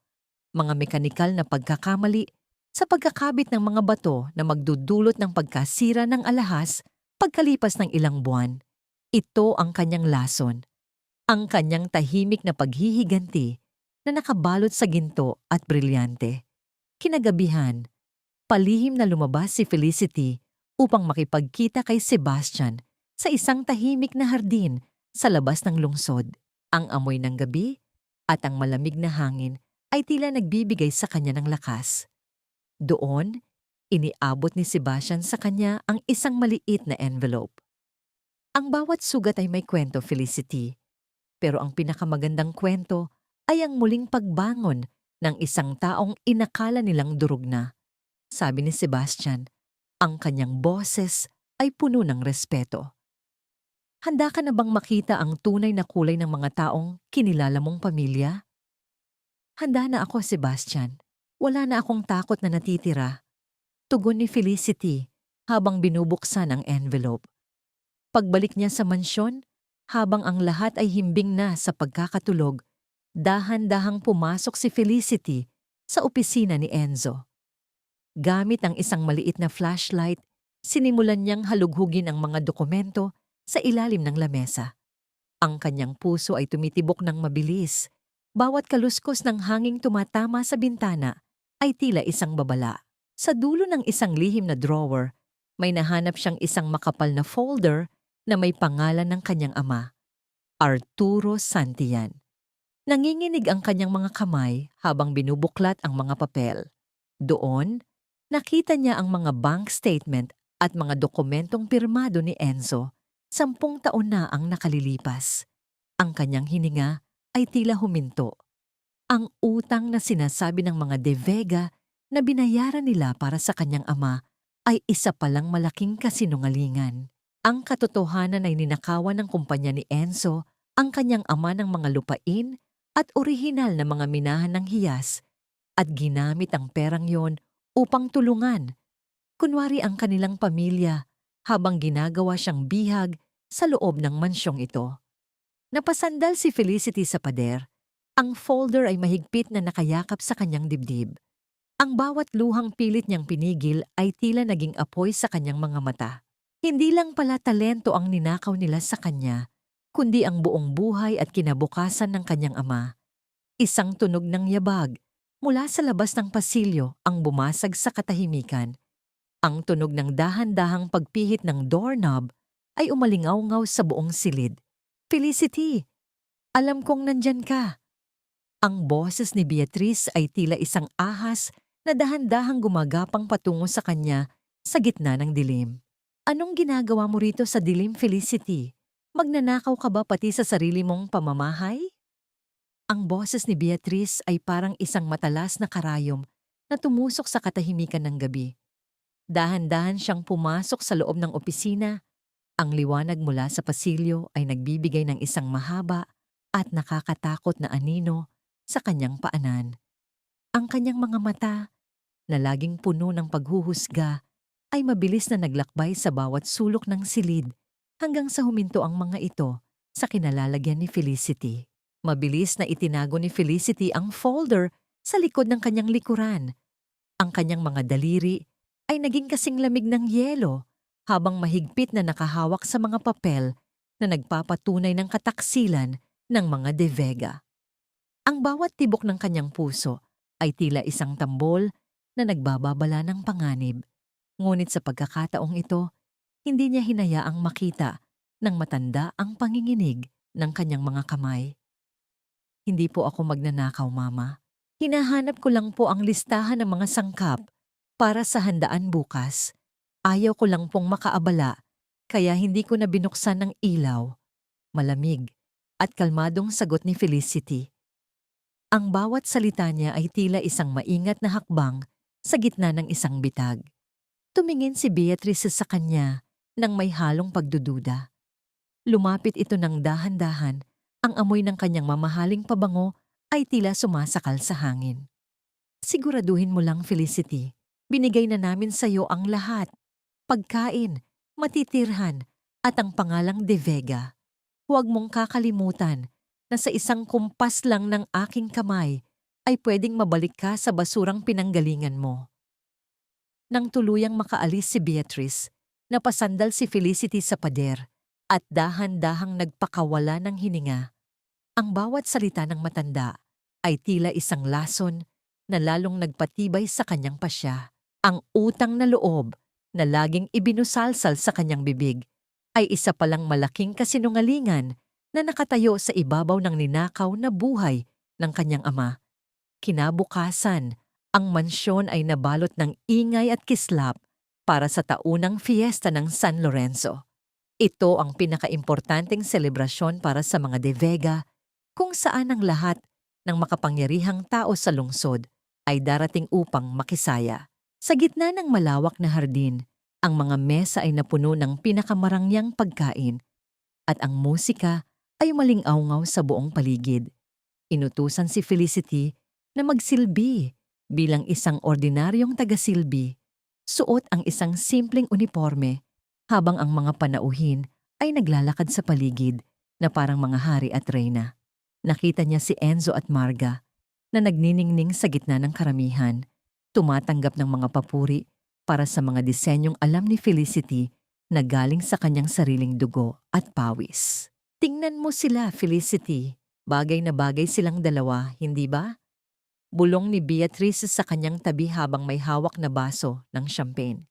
Mga mekanikal na pagkakamali sa pagkakabit ng mga bato na magdudulot ng pagkasira ng alahas pagkalipas ng ilang buwan. Ito ang kanyang lason, ang kanyang tahimik na paghihiganti na nakabalot sa ginto at brilyante. Kinagabihan, palihim na lumabas si Felicity upang makipagkita kay Sebastian sa isang tahimik na hardin sa labas ng lungsod. Ang amoy ng gabi at ang malamig na hangin ay tila nagbibigay sa kanya ng lakas. Doon, iniabot ni Sebastian sa kanya ang isang maliit na envelope. Ang bawat sugat ay may kwento, Felicity. Pero ang pinakamagandang kwento ay ang muling pagbangon ng isang taong inakala nilang durog na. Sabi ni Sebastian, ang kanyang boses ay puno ng respeto. Handa ka na bang makita ang tunay na kulay ng mga taong kinilala mong pamilya? Handa na ako, Sebastian. Wala na akong takot na natitira. Tugon ni Felicity habang binubuksan ang envelope. Pagbalik niya sa mansyon, habang ang lahat ay himbing na sa pagkakatulog, dahan-dahang pumasok si Felicity sa opisina ni Enzo. Gamit ang isang maliit na flashlight, sinimulan niyang halughugin ang mga dokumento sa ilalim ng lamesa. Ang kanyang puso ay tumitibok ng mabilis. Bawat kaluskos ng hanging tumatama sa bintana ay tila isang babala. Sa dulo ng isang lihim na drawer, may nahanap siyang isang makapal na folder na may pangalan ng kanyang ama, Arturo Santillan. Nanginginig ang kanyang mga kamay habang binubuklat ang mga papel. Doon, nakita niya ang mga bank statement at mga dokumentong pirmado ni Enzo. 10 taon na ang nakalilipas. Ang kanyang hininga ay tila huminto. Ang utang na sinasabi ng mga De Vega na binayaran nila para sa kanyang ama ay isa palang malaking kasinungalingan. Ang katotohanan ay ninakawan ng kumpanya ni Enzo ang kanyang ama ng mga lupain at orihinal na mga minahan ng hiyas at ginamit ang perang yon upang tulungan, kunwari ang kanilang pamilya, habang ginagawa siyang bihag sa loob ng mansyong ito. Napasandal si Felicity sa pader. Ang folder ay mahigpit na nakayakap sa kanyang dibdib. Ang bawat luhang pilit niyang pinigil ay tila naging apoy sa kanyang mga mata. Hindi lang pala talento ang ninakaw nila sa kanya, kundi ang buong buhay at kinabukasan ng kanyang ama. Isang tunog ng yabag mula sa labas ng pasilyo ang bumasag sa katahimikan. Ang tunog ng dahan-dahang pagpihit ng doorknob ay umalingaw-ngaw sa buong silid. "Felicity, alam kong nandyan ka." Ang boses ni Beatrice ay tila isang ahas na dahan-dahang gumagapang patungo sa kanya sa gitna ng dilim. "Anong ginagawa mo rito sa dilim, Felicity? Magnanakaw ka ba pati sa sarili mong pamamahay?" Ang boses ni Beatrice ay parang isang matalas na karayom na tumusok sa katahimikan ng gabi. Dahan-dahan siyang pumasok sa loob ng opisina. Ang liwanag mula sa pasilyo ay nagbibigay ng isang mahaba at nakakatakot na anino sa kanyang paanan. Ang kanyang mga mata, na laging puno ng paghuhusga, ay mabilis na naglakbay sa bawat sulok ng silid hanggang sa huminto ang mga ito sa kinalalagyan ni Felicity. Mabilis na itinago ni Felicity ang folder sa likod ng kanyang likuran. Ang kanyang mga daliri ay naging kasing lamig ng yelo habang mahigpit na nakahawak sa mga papel na nagpapatunay ng kataksilan ng mga De Vega. Ang bawat tibok ng kanyang puso ay tila isang tambol na nagbababala ng panganib. Ngunit sa pagkakataong ito, hindi niya hinayaang makita ng matanda ang panginginig ng kanyang mga kamay. "Hindi po ako magnanakaw, Mama. Hinahanap ko lang po ang listahan ng mga sangkap para sa handaan bukas. Ayaw ko lang pong makaabala, kaya hindi ko na binuksan ng ilaw." Malamig at kalmadong sagot ni Felicity. Ang bawat salita niya ay tila isang maingat na hakbang sa gitna ng isang bitag. Tumingin si Beatrice sa kanya nang may halong pagdududa. Lumapit ito ng dahan-dahan. Ang amoy ng kanyang mamahaling pabango ay tila sumasakal sa hangin. "Siguraduhin mo lang, Felicity. Binigay na namin sa iyo ang lahat. Pagkain, matitirhan, at ang pangalang De Vega. Huwag mong kakalimutan na sa isang kumpas lang ng aking kamay ay pwedeng mabalik ka sa basurang pinanggalingan mo." Nang tuluyang makaalis si Beatrice, napasandal si Felicity sa pader at dahan-dahang nagpakawala ng hininga. Ang bawat salita ng matanda ay tila isang lason na lalong nagpatibay sa kanyang pasya. Ang utang na loob na laging ibinusalsal sa kanyang bibig ay isa palang malaking kasinungalingan na nakatayo sa ibabaw ng ninakaw na buhay ng kanyang ama. Kinabukasan, ang mansyon ay nabalot ng ingay at kislap para sa taunang fiesta ng San Lorenzo. Ito ang pinakaimportanteng selebrasyon para sa mga De Vega, kung saan ang lahat ng makapangyarihang tao sa lungsod ay darating upang makisaya. Sa gitna ng malawak na hardin, ang mga mesa ay napuno ng pinakamarangyang pagkain at ang musika ay malingaw-ngaw sa buong paligid. Inutusan si Felicity na magsilbi bilang isang ordinaryong tagasilbi. Suot ang isang simpleng uniforme habang ang mga panauhin ay naglalakad sa paligid na parang mga hari at reyna. Nakita niya si Enzo at Marga na nagniningning sa gitna ng karamihan, tumatanggap ng mga papuri para sa mga disenyong alam ni Felicity na galing sa kanyang sariling dugo at pawis. "Tingnan mo sila, Felicity. Bagay na bagay silang dalawa, hindi ba?" Bulong ni Beatrice sa kanyang tabi habang may hawak na baso ng champagne.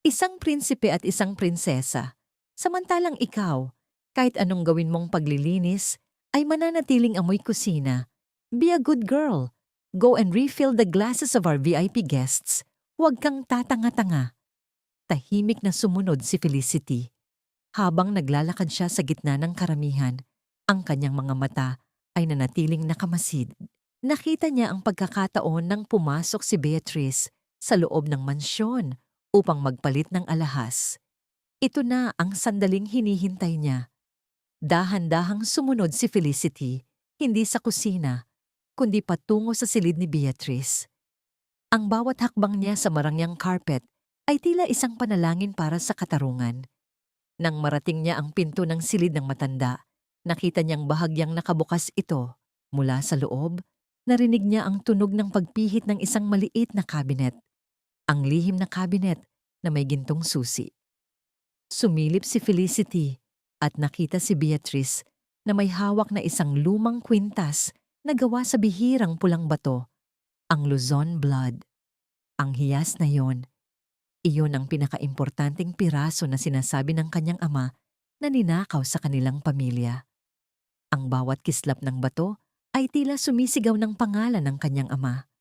"Isang prinsipe at isang prinsesa. Samantalang ikaw, kahit anong gawin mong paglilinis, ay mananatiling amoy kusina. Be a good girl. Go and refill the glasses of our VIP guests. Huwag kang tatanga-tanga." Tahimik na sumunod si Felicity. Habang naglalakad siya sa gitna ng karamihan, ang kanyang mga mata ay nanatiling nakamasid. Nakita niya ang pagkakataon nang pumasok si Beatrice sa loob ng mansyon upang magpalit ng alahas. Ito na ang sandaling hinihintay niya. Dahan-dahang sumunod si Felicity, hindi sa kusina, kundi patungo sa silid ni Beatrice. Ang bawat hakbang niya sa marangyang carpet ay tila isang panalangin para sa katarungan. Nang marating niya ang pinto ng silid ng matanda, nakita niyang bahagyang nakabukas ito. Mula sa loob, narinig niya ang tunog ng pagpihit ng isang maliit na kabinet. Ang lihim na kabinet na may gintong susi. Sumilip si Felicity at nakita si Beatrice na may hawak na isang lumang kwintas na gawa sa bihirang pulang bato, ang Luzon blood. Ang hiyas na iyon ang pinakaimportanteng piraso na sinasabi ng kanyang ama na ninakaw sa kanilang pamilya. Ang bawat kislap ng bato ay tila sumisigaw ng pangalan ng kanyang ama.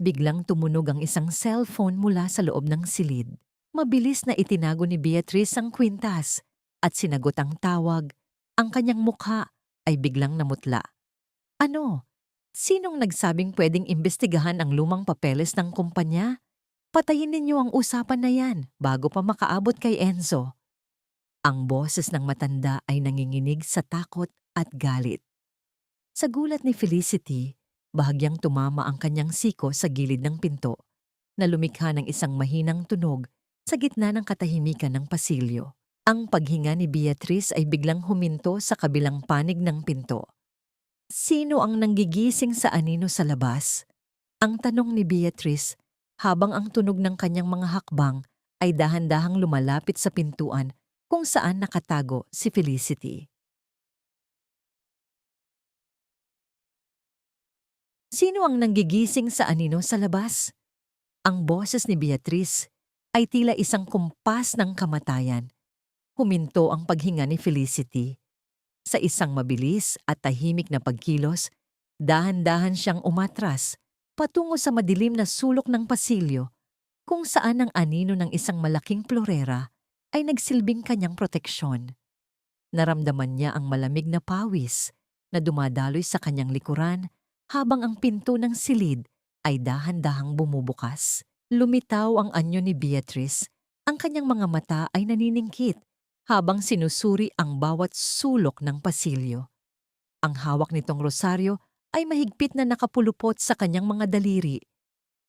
Biglang tumunog ang isang cellphone mula sa loob ng silid. Mabilis na itinago ni Beatrice ang kwintas at sinagot ang tawag. Ang kanyang mukha ay biglang namutla. Ano? Sinong nagsabing pwedeng imbestigahan ang lumang papeles ng kumpanya? Patayin ninyo ang usapan na yan bago pa makaabot kay Enzo. Ang boses ng matanda ay nanginginig sa takot at galit. Sa gulat ni Felicity, bahagyang tumama ang kanyang siko sa gilid ng pinto na lumikha ng isang mahinang tunog sa gitna ng katahimikan ng pasilyo. Ang paghinga ni Beatrice ay biglang huminto sa kabilang panig ng pinto. Sino ang nanggigising sa anino sa labas? Ang tanong ni Beatrice habang ang tunog ng kanyang mga hakbang ay dahan-dahang lumalapit sa pintuan kung saan nakatago si Felicity. Sino ang nanggigising sa anino sa labas? Ang boses ni Beatrice ay tila isang kumpas ng kamatayan. Huminto ang paghinga ni Felicity. Sa isang mabilis at tahimik na pagkilos, dahan-dahan siyang umatras patungo sa madilim na sulok ng pasilyo kung saan ang anino ng isang malaking plorera ay nagsilbing kanyang proteksyon. Naramdaman niya ang malamig na pawis na dumadaloy sa kanyang likuran habang ang pinto ng silid ay dahan-dahang bumubukas. Lumitaw ang anyo ni Beatrice. Ang kanyang mga mata ay naniningkit habang sinusuri ang bawat sulok ng pasilyo. Ang hawak nitong rosaryo ay mahigpit na nakapulupot sa kanyang mga daliri.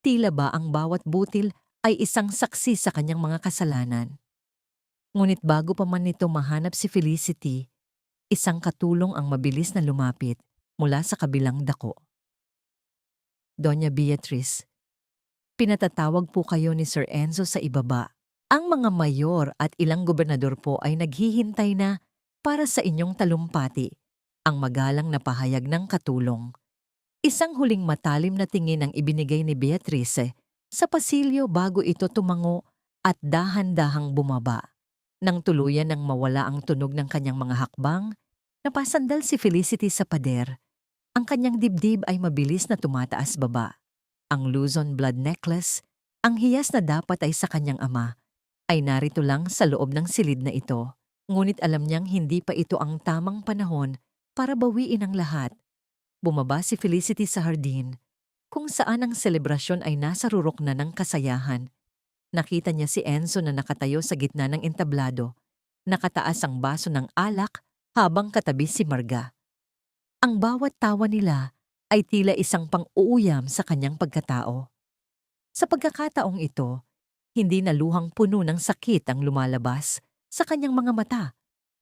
Tila ba ang bawat butil ay isang saksi sa kanyang mga kasalanan. Ngunit bago pa man nito mahanap si Felicity, isang katulong ang mabilis na lumapit mula sa kabilang dako. Doña Beatrice, pinatatawag po kayo ni Sir Enzo sa ibaba. Ang mga mayor at ilang gobernador po ay naghihintay na para sa inyong talumpati, ang magalang na pahayag ng katulong. Isang huling matalim na tingin ang ibinigay ni Beatrice sa pasilyo bago ito tumango at dahan-dahang bumaba. Nang tuluyan nang mawala ang tunog ng kanyang mga hakbang, napasandal si Felicity sa pader. Ang kanyang dibdib ay mabilis na tumataas baba. Ang Luzon blood necklace, ang hiyas na dapat ay sa kanyang ama, ay narito lang sa loob ng silid na ito. Ngunit alam niyang hindi pa ito ang tamang panahon para bawiin ang lahat. Bumaba si Felicity sa hardin, kung saan ang selebrasyon ay nasa rurok na ng kasayahan. Nakita niya si Enzo na nakatayo sa gitna ng entablado. Nakataas ang baso ng alak habang katabi si Marga. Ang bawat tawa nila ay tila isang pang-uuyam sa kanyang pagkatao. Sa pagkakataong ito, hindi na luhang puno ng sakit ang lumalabas sa kanyang mga mata,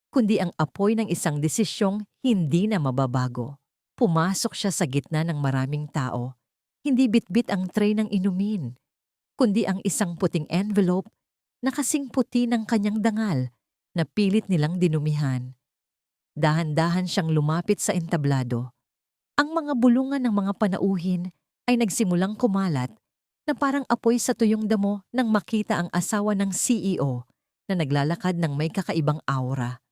kundi ang apoy ng isang desisyong hindi na mababago. Pumasok siya sa gitna ng maraming tao. Hindi bitbit ang tray ng inumin, kundi ang isang puting envelope na kasing puti ng kanyang dangal na pilit nilang dinumihan. Dahan-dahan siyang lumapit sa entablado. Ang mga bulungan ng mga panauhin ay nagsimulang kumalat na parang apoy sa tuyong damo nang makita ang asawa ng CEO na naglalakad ng may kakaibang aura.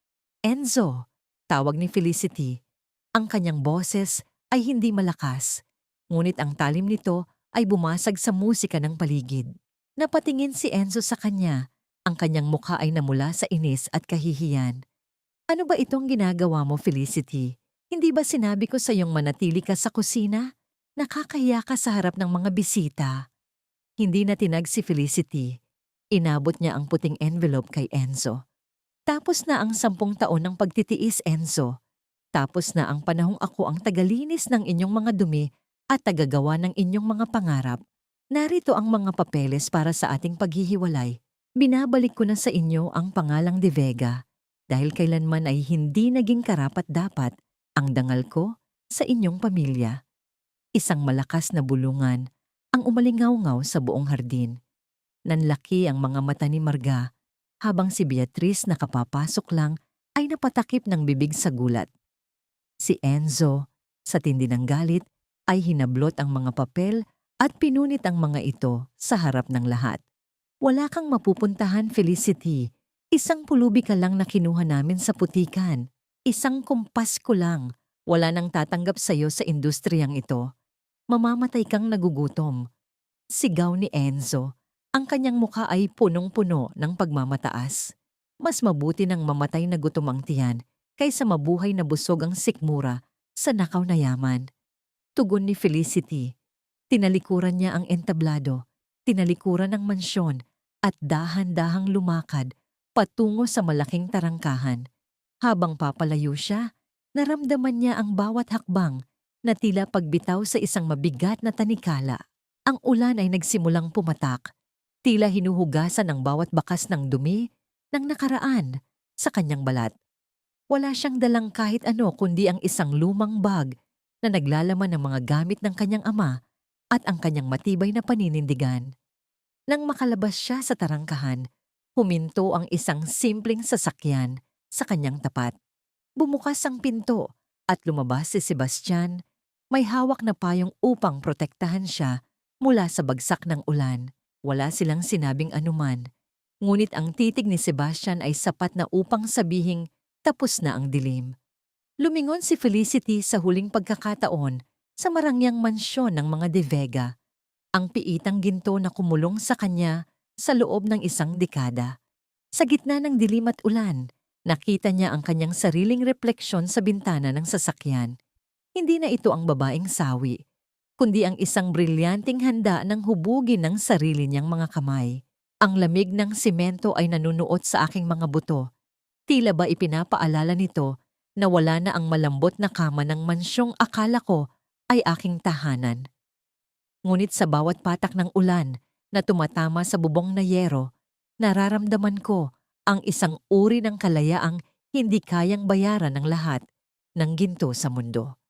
Enzo, tawag ni Felicity. Ang kanyang boses ay hindi malakas, ngunit ang talim nito ay bumasag sa musika ng paligid. Napatingin si Enzo sa kanya. Ang kanyang mukha ay namula sa inis at kahihiyan. Ano ba itong ginagawa mo, Felicity? Hindi ba sinabi ko sa iyong manatili ka sa kusina? Nakakahiya ka sa harap ng mga bisita. Hindi na tinag si Felicity. Inabot niya ang puting envelope kay Enzo. Tapos na ang 10 taon ng pagtitiis, Enzo. Tapos na ang panahong ako ang tagalinis ng inyong mga dumi at tagagawa ng inyong mga pangarap. Narito ang mga papeles para sa ating paghihiwalay. Binabalik ko na sa inyo ang pangalang De Vega dahil kailanman ay hindi naging karapat-dapat ang dangal ko sa inyong pamilya. Isang malakas na bulungan ang umalingaw-ngaw sa buong hardin. Nanlaki ang mga mata ni Marga habang si Beatrice na kapapasok lang ay napatakip ng bibig sa gulat. Si Enzo, sa tindi ng galit, ay hinablot ang mga papel at pinunit ang mga ito sa harap ng lahat. Wala kang mapupuntahan, Felicity. Isang pulubi ka lang na kinuha namin sa putikan. Isang kumpas ko lang. Wala nang tatanggap sa'yo sa industriyang ito. Mamamatay kang nagugutom. Sigaw ni Enzo. Ang kanyang mukha ay punong-puno ng pagmamataas. Mas mabuti nang mamatay na gutom ang tiyan kaysa mabuhay na busog ang sikmura sa nakaw na yaman. Tugon ni Felicity. Tinalikuran niya ang entablado, tinalikuran ang mansyon at dahan-dahang lumakad patungo sa malaking tarangkahan. Habang papalayo siya, naramdaman niya ang bawat hakbang na tila pagbitaw sa isang mabigat na tanikala. Ang ulan ay nagsimulang pumatak, tila hinuhugasan ang bawat bakas ng dumi ng nakaraan sa kanyang balat. Wala siyang dalang kahit ano kundi ang isang lumang bag na naglalaman ng mga gamit ng kanyang ama at ang kanyang matibay na paninindigan. Nang makalabas siya sa tarangkahan, huminto ang isang simpleng sasakyan sa kanyang tapat. Bumukas ang pinto at lumabas si Sebastian. May hawak na payong upang protektahan siya mula sa bagsak ng ulan. Wala silang sinabing anuman. Ngunit ang titig ni Sebastian ay sapat na upang sabihing tapos na ang dilim. Lumingon si Felicity sa huling pagkakataon sa marangyang mansyon ng mga De Vega. Ang piitang ginto na kumulong sa kanya sa loob ng isang dekada. Sa gitna ng dilim at ulan, nakita niya ang kanyang sariling refleksyon sa bintana ng sasakyan. Hindi na ito ang babaeng sawi, kundi ang isang brilyanteng handa ng hubugin ng sarili niyang mga kamay. Ang lamig ng simento ay nanunuot sa aking mga buto. Tila ba ipinapaalala nito na wala na ang malambot na kama ng mansyong akala ko ay aking tahanan. Ngunit sa bawat patak ng ulan na tumatama sa bubong na yero, nararamdaman ko ang isang uri ng kalayaang hindi kayang bayaran ng lahat ng ginto sa mundo.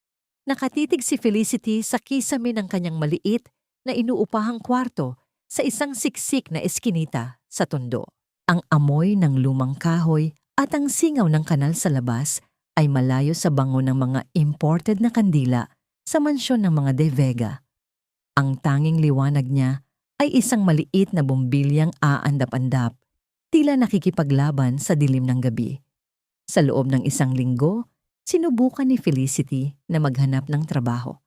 Nakatitig si Felicity sa kisame ng kanyang maliit na inuupahang kwarto sa isang siksik na eskinita sa tondo. Ang amoy ng lumang kahoy at ang singaw ng kanal sa labas ay malayo sa bango ng mga imported na kandila sa mansyon ng mga De Vega. Ang tanging liwanag niya ay isang maliit na bumbilyang aandap-andap, tila nakikipaglaban sa dilim ng gabi. Sa loob ng isang linggo, sinubukan ni Felicity na maghanap ng trabaho.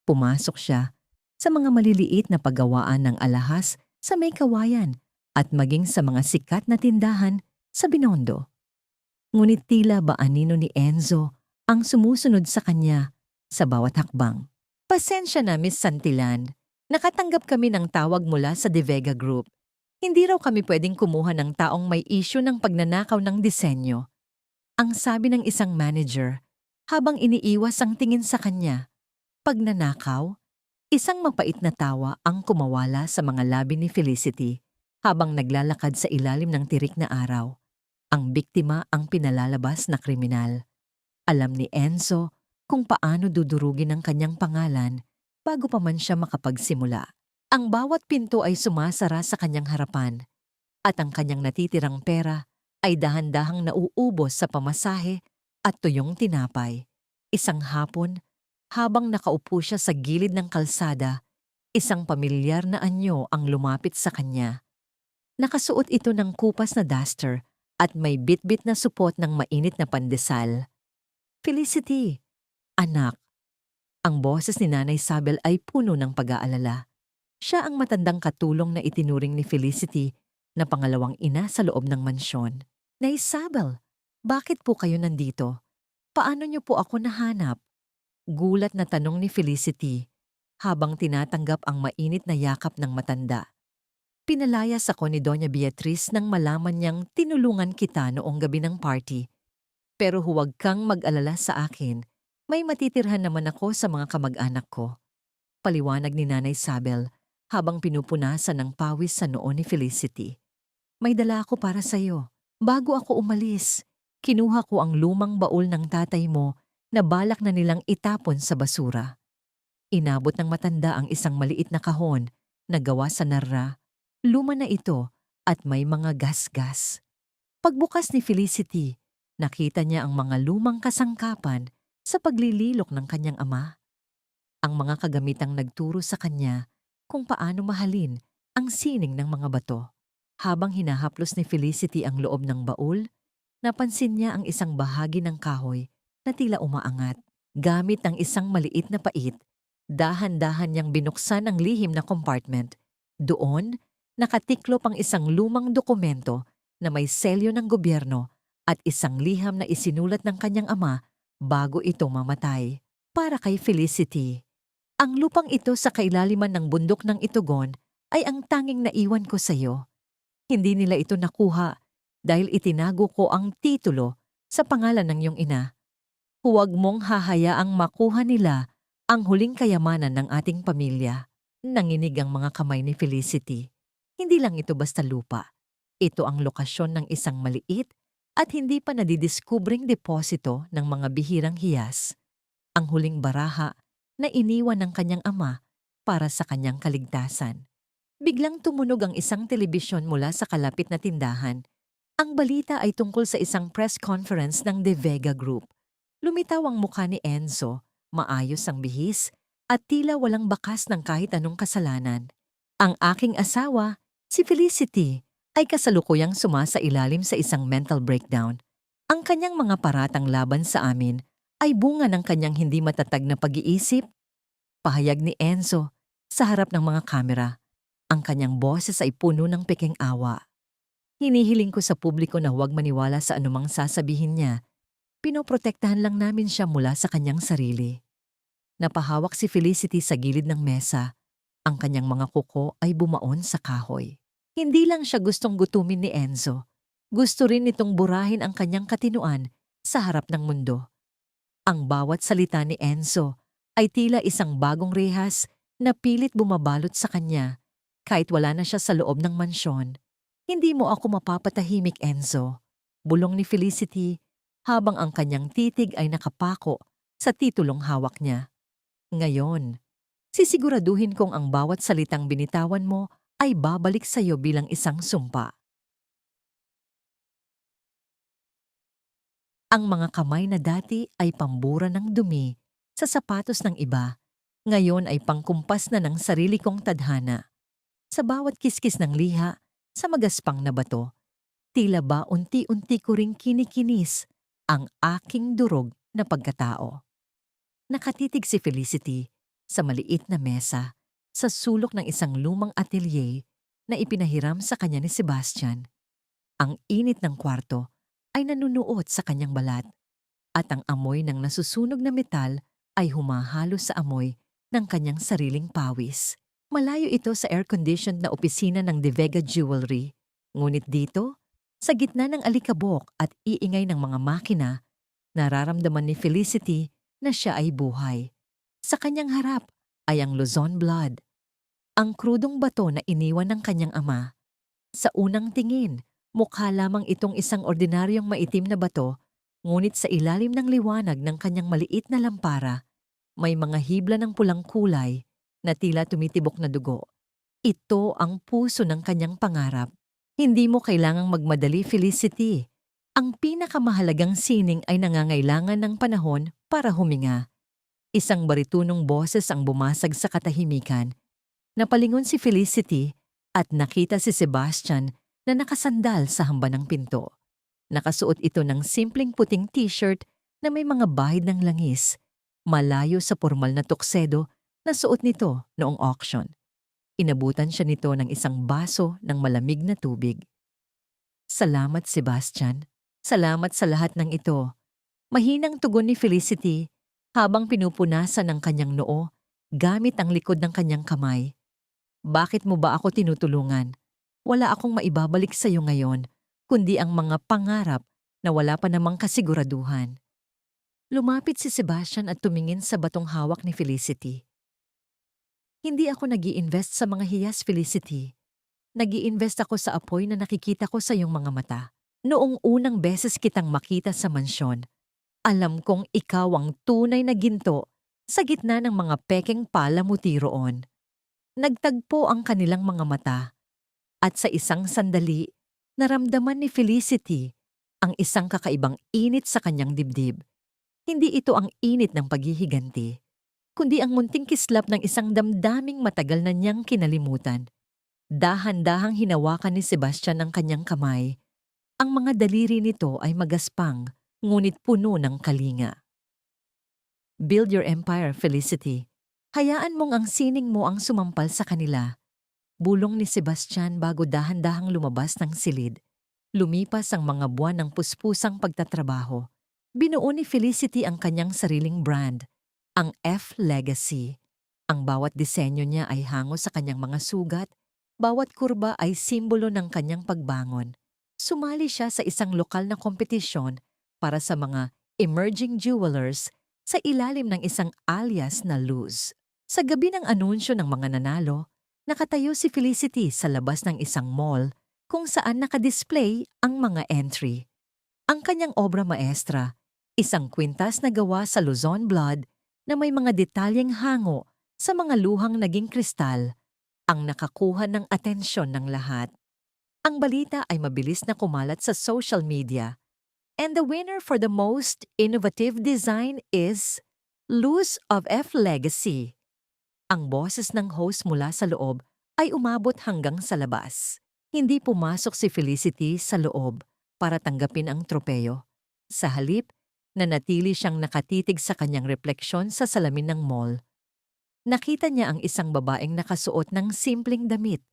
Pumasok siya sa mga maliliit na paggawaan ng alahas sa may kawayan at maging sa mga sikat na tindahan sa Binondo. Ngunit tila ba anino ni Enzo ang sumusunod sa kanya sa bawat hakbang. Pasensya na, Miss Santillan. Nakatanggap kami ng tawag mula sa De Vega Group. Hindi raw kami pwedeng kumuha ng taong may issue ng pagnanakaw ng disenyo. Ang sabi ng isang manager habang iniiwas ang tingin sa kanya. Pagnanakaw? Isang mapait na tawa ang kumawala sa mga labi ni Felicity habang naglalakad sa ilalim ng tirik na araw. Ang biktima ang pinalalabas na kriminal. Alam ni Enzo kung paano dudurugin ang kanyang pangalan bago pa man siya makapagsimula. Ang bawat pinto ay sumasara sa kanyang harapan at ang kanyang natitirang pera ay dahan-dahang nauubos sa pamasahe at tuyong tinapay. Isang hapon, habang nakaupo siya sa gilid ng kalsada, isang pamilyar na anyo ang lumapit sa kanya. Nakasuot ito ng kupas na duster at may bit-bit na supot ng mainit na pandesal. Felicity, anak. Ang boses ni Nanay Sabel ay puno ng pag-aalala. Siya ang matandang katulong na itinuring ni Felicity na pangalawang ina sa loob ng mansyon. Nay Sabel, bakit po kayo nandito? Paano niyo po ako nahanap? Gulat na tanong ni Felicity habang tinatanggap ang mainit na yakap ng matanda. Pinalayas ako ni Doña Beatriz nang malaman niyang tinulungan kita noong gabi ng party. Pero huwag kang mag-alala sa akin. May matitirhan naman ako sa mga kamag-anak ko. Paliwanag ni Nanay Sabel habang pinupunasan ng pawis sa noo ni Felicity. May dala ako para sa'yo. Bago ako umalis, kinuha ko ang lumang baul ng tatay mo na balak na nilang itapon sa basura. Inabot ng matanda ang isang maliit na kahon na gawa sa narra. Luma na ito at may mga gas-gas. Pagbukas ni Felicity, nakita niya ang mga lumang kasangkapan sa paglililok ng kanyang ama. Ang mga kagamitang nagturo sa kanya kung paano mahalin ang sining ng mga bato. Habang hinahaplos ni Felicity ang loob ng baul, napansin niya ang isang bahagi ng kahoy na tila umaangat. Gamit ang isang maliit na pait, dahan-dahan niyang binuksan ang lihim na compartment. Doon, nakatiklop ang isang lumang dokumento na may selyo ng gobyerno at isang liham na isinulat ng kanyang ama bago ito mamatay. Para kay Felicity. Ang lupang ito sa kailaliman ng bundok ng Itugon ay ang tanging naiwan ko sa iyo. Hindi nila ito nakuha dahil itinago ko ang titulo sa pangalan ng iyong ina. Huwag mong hahayaang makuha nila ang huling kayamanan ng ating pamilya. Nanginig ang mga kamay ni Felicity. Hindi lang ito basta lupa. Ito ang lokasyon ng isang maliit at hindi pa nadidiskubring deposito ng mga bihirang hiyas. Ang huling baraha na iniwan ng kanyang ama para sa kanyang kaligtasan. Biglang tumunog ang isang telebisyon mula sa kalapit na tindahan. Ang balita ay tungkol sa isang press conference ng De Vega Group. Lumitaw ang mukha ni Enzo, maayos ang bihis, at tila walang bakas ng kahit anong kasalanan. Ang aking asawa, si Felicity, ay kasalukuyang sumasailalim sa isang mental breakdown. Ang kanyang mga paratang laban sa amin ay bunga ng kanyang hindi matatag na pag-iisip. Pahayag ni Enzo sa harap ng mga kamera. Ang kanyang boses ay puno ng pekeng awa. Hinihiling ko sa publiko na huwag maniwala sa anumang sasabihin niya. Pinoprotektahan lang namin siya mula sa kanyang sarili. Napahawak si Felicity sa gilid ng mesa. Ang kanyang mga kuko ay bumaon sa kahoy. Hindi lang siya gustong gutumin ni Enzo. Gusto rin nitong burahin ang kanyang katinuan sa harap ng mundo. Ang bawat salita ni Enzo ay tila isang bagong rehas na pilit bumabalot sa kanya. Kahit wala na siya sa loob ng mansyon. Hindi mo ako mapapatahimik, Enzo. Bulong ni Felicity habang ang kanyang titig ay nakapako sa titulong hawak niya. Ngayon, sisiguraduhin kong ang bawat salitang binitawan mo ay babalik sa iyo bilang isang sumpa. Ang mga kamay na dati ay pambura ng dumi sa sapatos ng iba, ngayon ay pangkumpas na ng sarili kong tadhana. Sa bawat kiskis ng liha, sa magaspang na bato, tila ba unti-unti ko ring kinikinis ang aking durog na pagkatao. Nakatitig si Felicity sa maliit na mesa sa sulok ng isang lumang atelier na ipinahiram sa kanya ni Sebastian. Ang init ng kwarto ay nanunuot sa kanyang balat at ang amoy ng nasusunog na metal ay humahalo sa amoy ng kanyang sariling pawis. Malayo ito sa air-conditioned na opisina ng De Vega Jewelry. Ngunit dito, sa gitna ng alikabok at iingay ng mga makina, nararamdaman ni Felicity na siya ay buhay. Sa kanyang harap ay ang Luzon blood, ang krudong bato na iniwan ng kanyang ama. Sa unang tingin, mukha lamang itong isang ordinaryong maitim na bato, ngunit sa ilalim ng liwanag ng kanyang maliit na lampara, may mga hibla ng pulang kulay na tila tumitibok na dugo. Ito ang puso ng kanyang pangarap. Hindi mo kailangang magmadali, Felicity. Ang pinakamahalagang sining ay nangangailangan ng panahon para huminga. Isang baritonong boses ang bumasag sa katahimikan. Napalingon si Felicity at nakita si Sebastian na nakasandal sa hamba ng pinto. Nakasuot ito ng simpleng puting t-shirt na may mga bahid ng langis, malayo sa formal na tuksedo na suot nito noong auction. Inabutan siya nito ng isang baso ng malamig na tubig. Salamat, Sebastian. Salamat sa lahat ng ito. Mahinang tugon ni Felicity habang pinupunasan ng kanyang noo gamit ang likod ng kanyang kamay. Bakit mo ba ako tinutulungan? Wala akong maibabalik sa iyo ngayon, kundi ang mga pangarap na wala pa namang kasiguraduhan. Lumapit si Sebastian at tumingin sa batong hawak ni Felicity. Hindi ako nag-i-invest sa mga hiyas, Felicity. Nag-i-invest ako sa apoy na nakikita ko sa iyong mga mata. Noong unang beses kitang makita sa mansyon, alam kong ikaw ang tunay na ginto sa gitna ng mga pekeng palamuti roon. Nagtagpo ang kanilang mga mata at sa isang sandali, naramdaman ni Felicity ang isang kakaibang init sa kanyang dibdib. Hindi ito ang init ng paghihiganti, kundi ang munting kislap ng isang damdaming matagal na niyang kinalimutan. Dahan-dahang hinawakan ni Sebastian ang kanyang kamay. Ang mga daliri nito ay magaspang, ngunit puno ng kalinga. Build your empire, Felicity. Hayaan mong ang sining mo ang sumampal sa kanila. Bulong ni Sebastian bago dahan-dahang lumabas ng silid. Lumipas ang mga buwan ng puspusang pagtatrabaho. Binuo ni Felicity ang kanyang sariling brand, ang F Legacy. Ang bawat disenyo niya ay hango sa kanyang mga sugat, bawat kurba ay simbolo ng kanyang pagbangon. Sumali siya sa isang lokal na kompetisyon para sa mga emerging jewelers sa ilalim ng isang alias na Luz. Sa gabi ng anunsyo ng mga nanalo, nakatayo si Felicity sa labas ng isang mall kung saan nakadisplay ang mga entry. Ang kanyang obra maestra, isang kwintas na gawa sa Luzon blood na may mga detalyeng hango sa mga luhang naging kristal, ang nakakuha ng atensyon ng lahat. Ang balita ay mabilis na kumalat sa social media. And the winner for the most innovative design is Luz of F Legacy. Ang boses ng host mula sa loob ay umabot hanggang sa labas. Hindi pumasok si Felicity sa loob para tanggapin ang tropeyo. Sa halip, nanatili siyang nakatitig sa kanyang refleksyon sa salamin ng mall. Nakita niya ang isang babaeng nakasuot ng simpleng damit,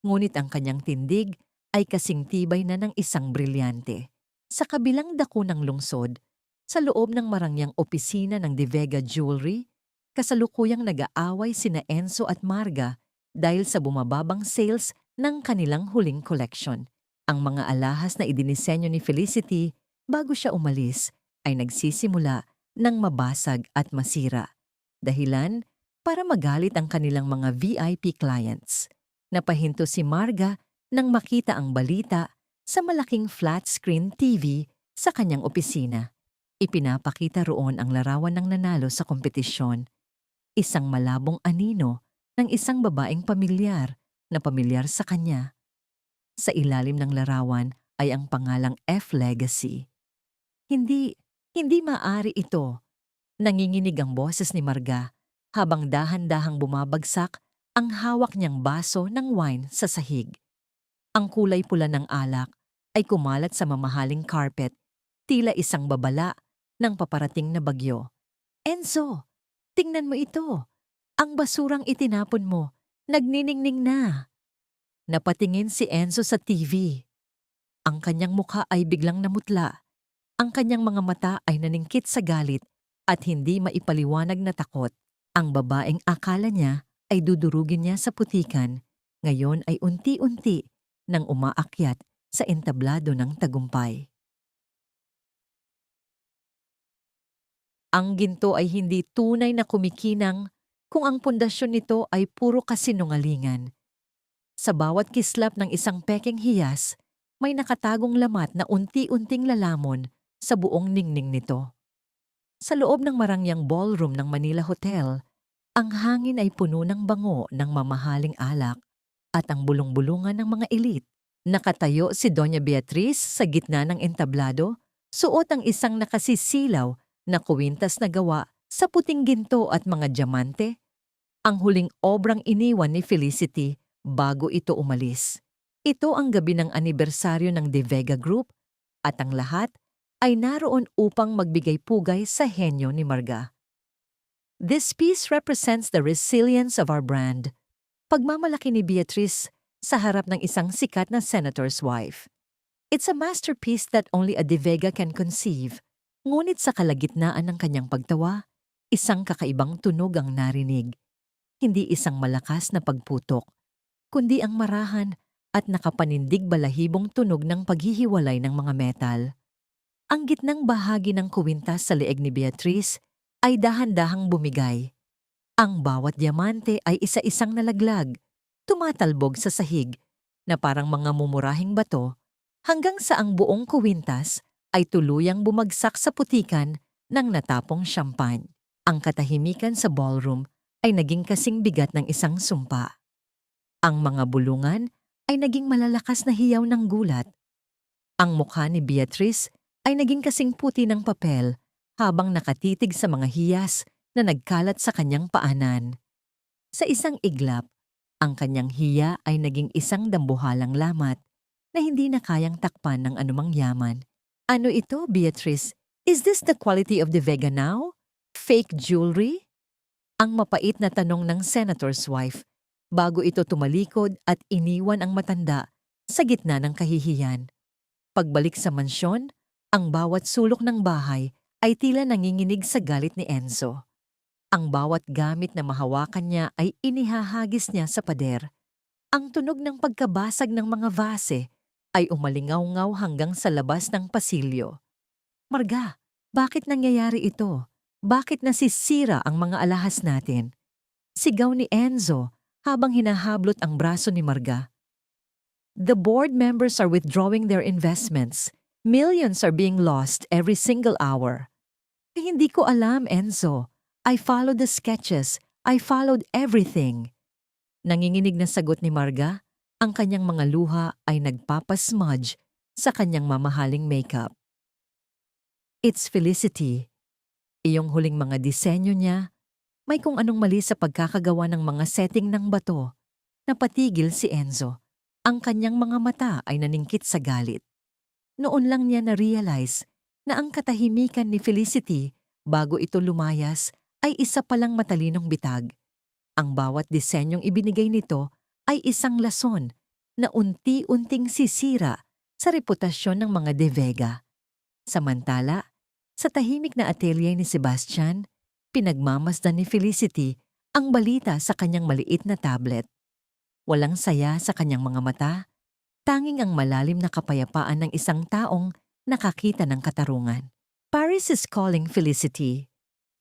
ngunit ang kanyang tindig ay kasing tibay na ng isang brilyante. Sa kabilang dako ng lungsod, sa loob ng marangyang opisina ng De Vega Jewelry, kasalukuyang nag-aaway sina Enzo at Marga dahil sa bumababang sales ng kanilang huling collection. Ang mga alahas na idinisenyo ni Felicity bago siya umalis ay nagsisimula ng mabasag at masira. Dahilan para magalit ang kanilang mga VIP clients. Napahinto si Marga nang makita ang balita sa malaking flat-screen TV sa kanyang opisina. Ipinapakita roon ang larawan ng nanalo sa kompetisyon. Isang malabong anino ng isang babaeng pamilyar na pamilyar sa kanya. Sa ilalim ng larawan ay ang pangalang F Legacy. Hindi maaari ito. Nanginginig ang boses ni Marga habang dahan-dahang bumabagsak ang hawak niyang baso ng wine sa sahig. Ang kulay pula ng alak ay kumalat sa mamahaling carpet, tila isang babala ng paparating na bagyo. Enzo, tingnan mo ito. Ang basurang itinapon mo, nagniningning na. Napatingin si Enzo sa TV. Ang kanyang mukha ay biglang namutla. Ang kanyang mga mata ay naningkit sa galit at hindi maipaliwanag na takot. Ang babaeng akala niya ay dudurugin niya sa putikan, ngayon ay unti-unti nang umaakyat sa entablado ng tagumpay. Ang ginto ay hindi tunay na kumikinang kung ang pundasyon nito ay puro kasinungalingan. Sa bawat kislap ng isang pekeng hiyas, may nakatagong lamat na unti-unting lalamon sa buong ningning nito. Sa loob ng marangyang ballroom ng Manila Hotel, ang hangin ay puno ng bango ng mamahaling alak at ang bulong-bulungan ng mga elite. Nakatayo si Doña Beatriz sa gitna ng entablado, suot ang isang nakasisilaw na kuwintas na gawa sa puting ginto at mga diamante. Ang huling obrang iniwan ni Felicity bago ito umalis. Ito ang gabi ng anibersaryo ng De Vega Group at ang lahat ay naroon upang magbigay pugay sa henyo ni Marga. This piece represents the resilience of our brand. Pagmamalaki ni Beatrice sa harap ng isang sikat na senator's wife. It's a masterpiece that only a De Vega can conceive. Ngunit sa kalagitnaan ng kanyang pagtawa, isang kakaibang tunog ang narinig. Hindi isang malakas na pagputok, kundi ang marahan at nakapanindig balahibong tunog ng paghihiwalay ng mga metal. Ang gitnang bahagi ng kuwintas sa leeg ni Beatrice ay dahan-dahang bumigay. Ang bawat diamante ay isa-isang nalaglag, tumatalbog sa sahig na parang mga mumurahing bato hanggang sa ang buong kuwintas ay tuluyang bumagsak sa putikan ng natapong champagne. Ang katahimikan sa ballroom ay naging kasing bigat ng isang sumpa. Ang mga bulungan ay naging malalakas na hiyaw ng gulat. Ang mukha ni Beatrice ay naging kasing puti ng papel habang nakatitig sa mga hiyas na nagkalat sa kanyang paanan. Sa isang iglap, ang kanyang hiya ay naging isang dambuhalang lamat na hindi na kayang takpan ng anumang yaman. Ano ito, Beatrice? Is this the quality of the Vega now? Fake jewelry? Ang mapait na tanong ng senator's wife bago ito tumalikod at iniwan ang matanda sa gitna ng kahihiyan. Pagbalik sa mansyon, ang bawat sulok ng bahay ay tila nanginginig sa galit ni Enzo. Ang bawat gamit na mahawakan niya ay inihahagis niya sa pader. Ang tunog ng pagkabasag ng mga vase ay umalingaw-ngaw hanggang sa labas ng pasilyo. Marga, bakit nangyayari ito? Bakit nasisira ang mga alahas natin? Sigaw ni Enzo habang hinahablot ang braso ni Marga. The board members are withdrawing their investments. Millions are being lost every single hour. Hindi ko alam, Enzo. I followed the sketches. I followed everything. Nanginginig na sagot ni Marga, ang kanyang mga luha ay nagpapasmudge sa kanyang mamahaling makeup. It's Felicity. Iyong huling mga disenyo niya, may kung anong mali sa pagkakagawa ng mga setting ng bato. Napatigil si Enzo. Ang kanyang mga mata ay naningkit sa galit. Noon lang niya na-realize na ang katahimikan ni Felicity bago ito lumayas ay isa palang matalinong bitag. Ang bawat disenyong ibinigay nito ay isang lason na unti-unting sisira sa reputasyon ng mga De Vega. Samantala, sa tahimik na atelier ni Sebastian, pinagmamasdan ni Felicity ang balita sa kanyang maliit na tablet. Walang saya sa kanyang mga mata, tanging ang malalim na kapayapaan ng isang taong nakakita ng katarungan. Paris is calling Felicity.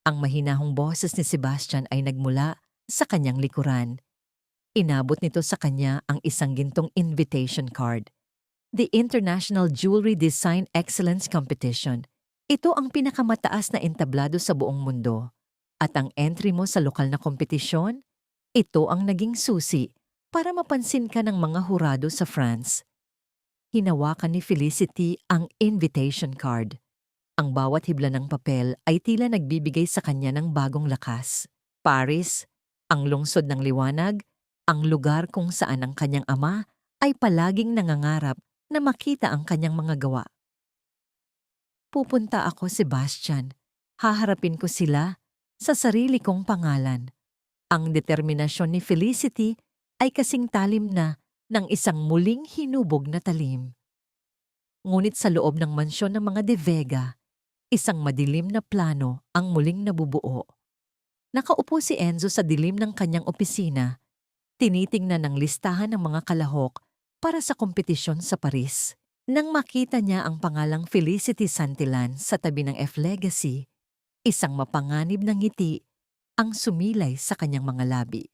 Ang mahinahong boses ni Sebastian ay nagmula sa kanyang likuran. Inabot nito sa kanya ang isang gintong invitation card. The International Jewelry Design Excellence Competition. Ito ang pinakamataas na entablado sa buong mundo. At ang entry mo sa lokal na kompetisyon, ito ang naging susi para mapansin ka ng mga hurado sa France. Hinawakan ni Felicity ang invitation card. Ang bawat hibla ng papel ay tila nagbibigay sa kanya ng bagong lakas. Paris, ang lungsod ng liwanag, ang lugar kung saan ang kanyang ama ay palaging nangangarap na makita ang kanyang mga gawa. Pupunta ako, Sebastian. Haharapin ko sila sa sarili kong pangalan. Ang determinasyon ni Felicity ay kasing talim na ng isang muling hinubog na talim. Ngunit sa loob ng mansyon ng mga De Vega, isang madilim na plano ang muling nabubuo. Nakaupo si Enzo sa dilim ng kanyang opisina, tinitingnan ng listahan ng mga kalahok para sa kompetisyon sa Paris. Nang makita niya ang pangalang Felicity Santillan sa tabi ng F Legacy, isang mapanganib na ngiti ang sumilay sa kanyang mga labi.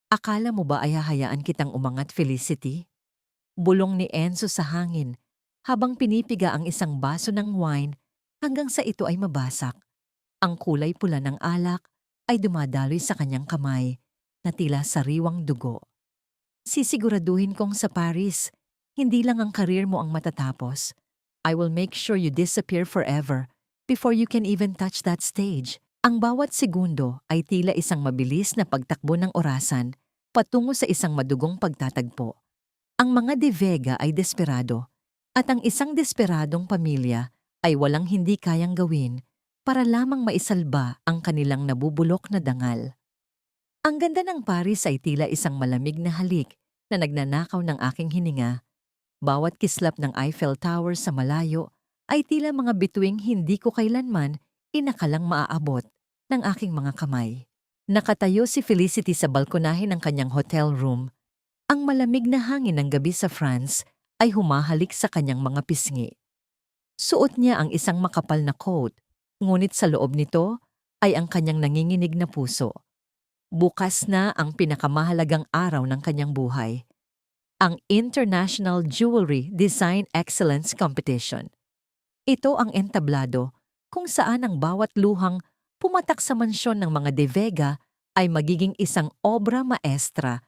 Akala mo ba ay hahayaan kitang umangat, Felicity? Bulong ni Enzo sa hangin habang pinipiga ang isang baso ng wine hanggang sa ito ay mabasak. Ang kulay pula ng alak ay dumadaloy sa kanyang kamay na tila sariwang dugo. Sisiguraduhin kong sa Paris, hindi lang ang karir mo ang matatapos. I will make sure you disappear forever before you can even touch that stage. Ang bawat segundo ay tila isang mabilis na pagtakbo ng orasan patungo sa isang madugong pagtatagpo. Ang mga De Vega ay desperado at ang isang desperadong pamilya ay walang hindi kayang gawin para lamang maisalba ang kanilang nabubulok na dangal. Ang ganda ng Paris ay tila isang malamig na halik na nagnanakaw ng aking hininga. Bawat kislap ng Eiffel Tower sa malayo ay tila mga bituing hindi ko kailanman inakalang maaabot ng aking mga kamay. Nakatayo si Felicity sa balkonahe ng kanyang hotel room. Ang malamig na hangin ng gabi sa France ay humahalik sa kanyang mga pisngi. Suot niya ang isang makapal na coat, ngunit sa loob nito ay ang kanyang nanginginig na puso. Bukas na ang pinakamahalagang araw ng kanyang buhay, ang International Jewelry Design Excellence Competition. Ito ang entablado kung saan ang bawat luhang pumatak sa mansyon ng mga De Vega ay magiging isang obra maestra.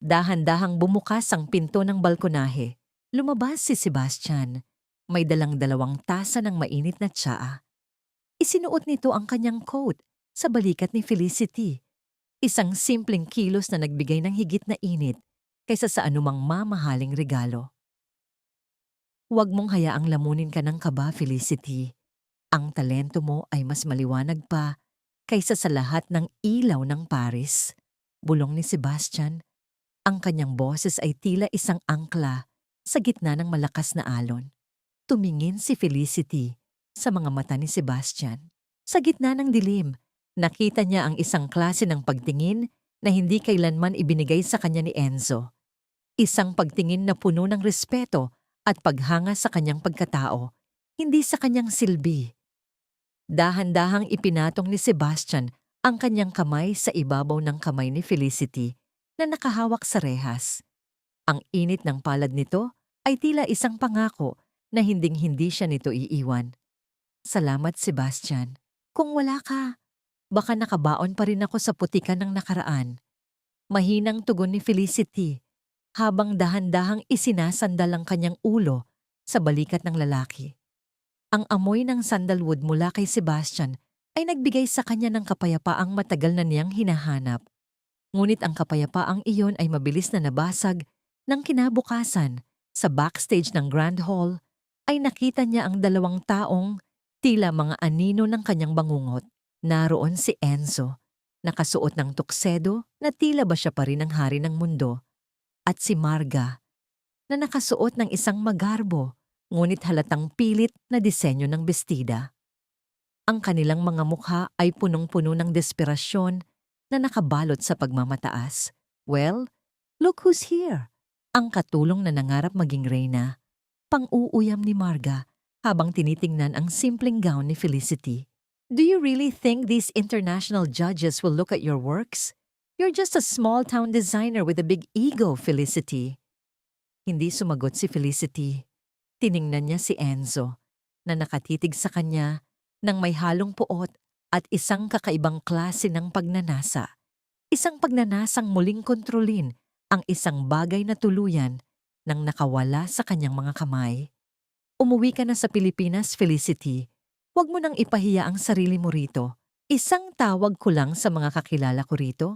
Dahan-dahang bumukas ang pinto ng balkonahe. Lumabas si Sebastian. May dalang 2 tasa ng mainit na tsaa. Isinuot nito ang kanyang coat sa balikat ni Felicity. Isang simpleng kilos na nagbigay ng higit na init kaysa sa anumang mamahaling regalo. Huwag mong hayaang lamunin ka ng kaba, Felicity. Ang talento mo ay mas maliwanag pa kaysa sa lahat ng ilaw ng Paris. Bulong ni Sebastian. Ang kanyang boses ay tila isang angkla sa gitna ng malakas na alon. Tumingin si Felicity sa mga mata ni Sebastian. Sa gitna ng dilim, nakita niya ang isang klase ng pagtingin na hindi kailanman ibinigay sa kanya ni Enzo. Isang pagtingin na puno ng respeto at paghanga sa kanyang pagkatao, hindi sa kanyang silbi. Dahan-dahang ipinatong ni Sebastian ang kanyang kamay sa ibabaw ng kamay ni Felicity na nakahawak sa rehas. Ang init ng palad nito ay tila isang pangako na hinding-hindi siya nito iiwan. Salamat, Sebastian. Kung wala ka, baka nakabaon pa rin ako sa putikan ng nakaraan. Mahinang tugon ni Felicity habang dahan-dahang isinasandal ang kanyang ulo sa balikat ng lalaki. Ang amoy ng sandalwood mula kay Sebastian ay nagbigay sa kanya ng kapayapaang matagal na niyang hinahanap. Ngunit ang kapayapaang iyon ay mabilis na nabasag nang kinabukasan sa backstage ng Grand Hall ay nakita niya ang 2 taong tila mga anino ng kanyang bangungot. Naroon si Enzo, nakasuot ng tuksedo na tila ba siya pa rin ang hari ng mundo, at si Marga, na nakasuot ng isang magarbo ngunit halatang pilit na disenyo ng bestida. Ang kanilang mga mukha ay punong-puno ng desperasyon na nakabalot sa pagmamataas. Well, look who's here! Ang katulong na nangarap maging reyna. Pang-uuyam ni Marga habang tinitingnan ang simpleng gown ni Felicity. Do you really think these international judges will look at your works? You're just a small-town designer with a big ego, Felicity. Hindi sumagot si Felicity. Tiningnan niya si Enzo na nakatitig sa kanya nang may halong puot at isang kakaibang klase ng pagnanasa. Isang pagnanasang muling kontrolin ang isang bagay na tuluyan nang nakawala sa kanyang mga kamay. Umuwi ka na sa Pilipinas, Felicity. Huwag mo nang ipahiya ang sarili mo rito. Isang tawag ko lang sa mga kakilala ko rito.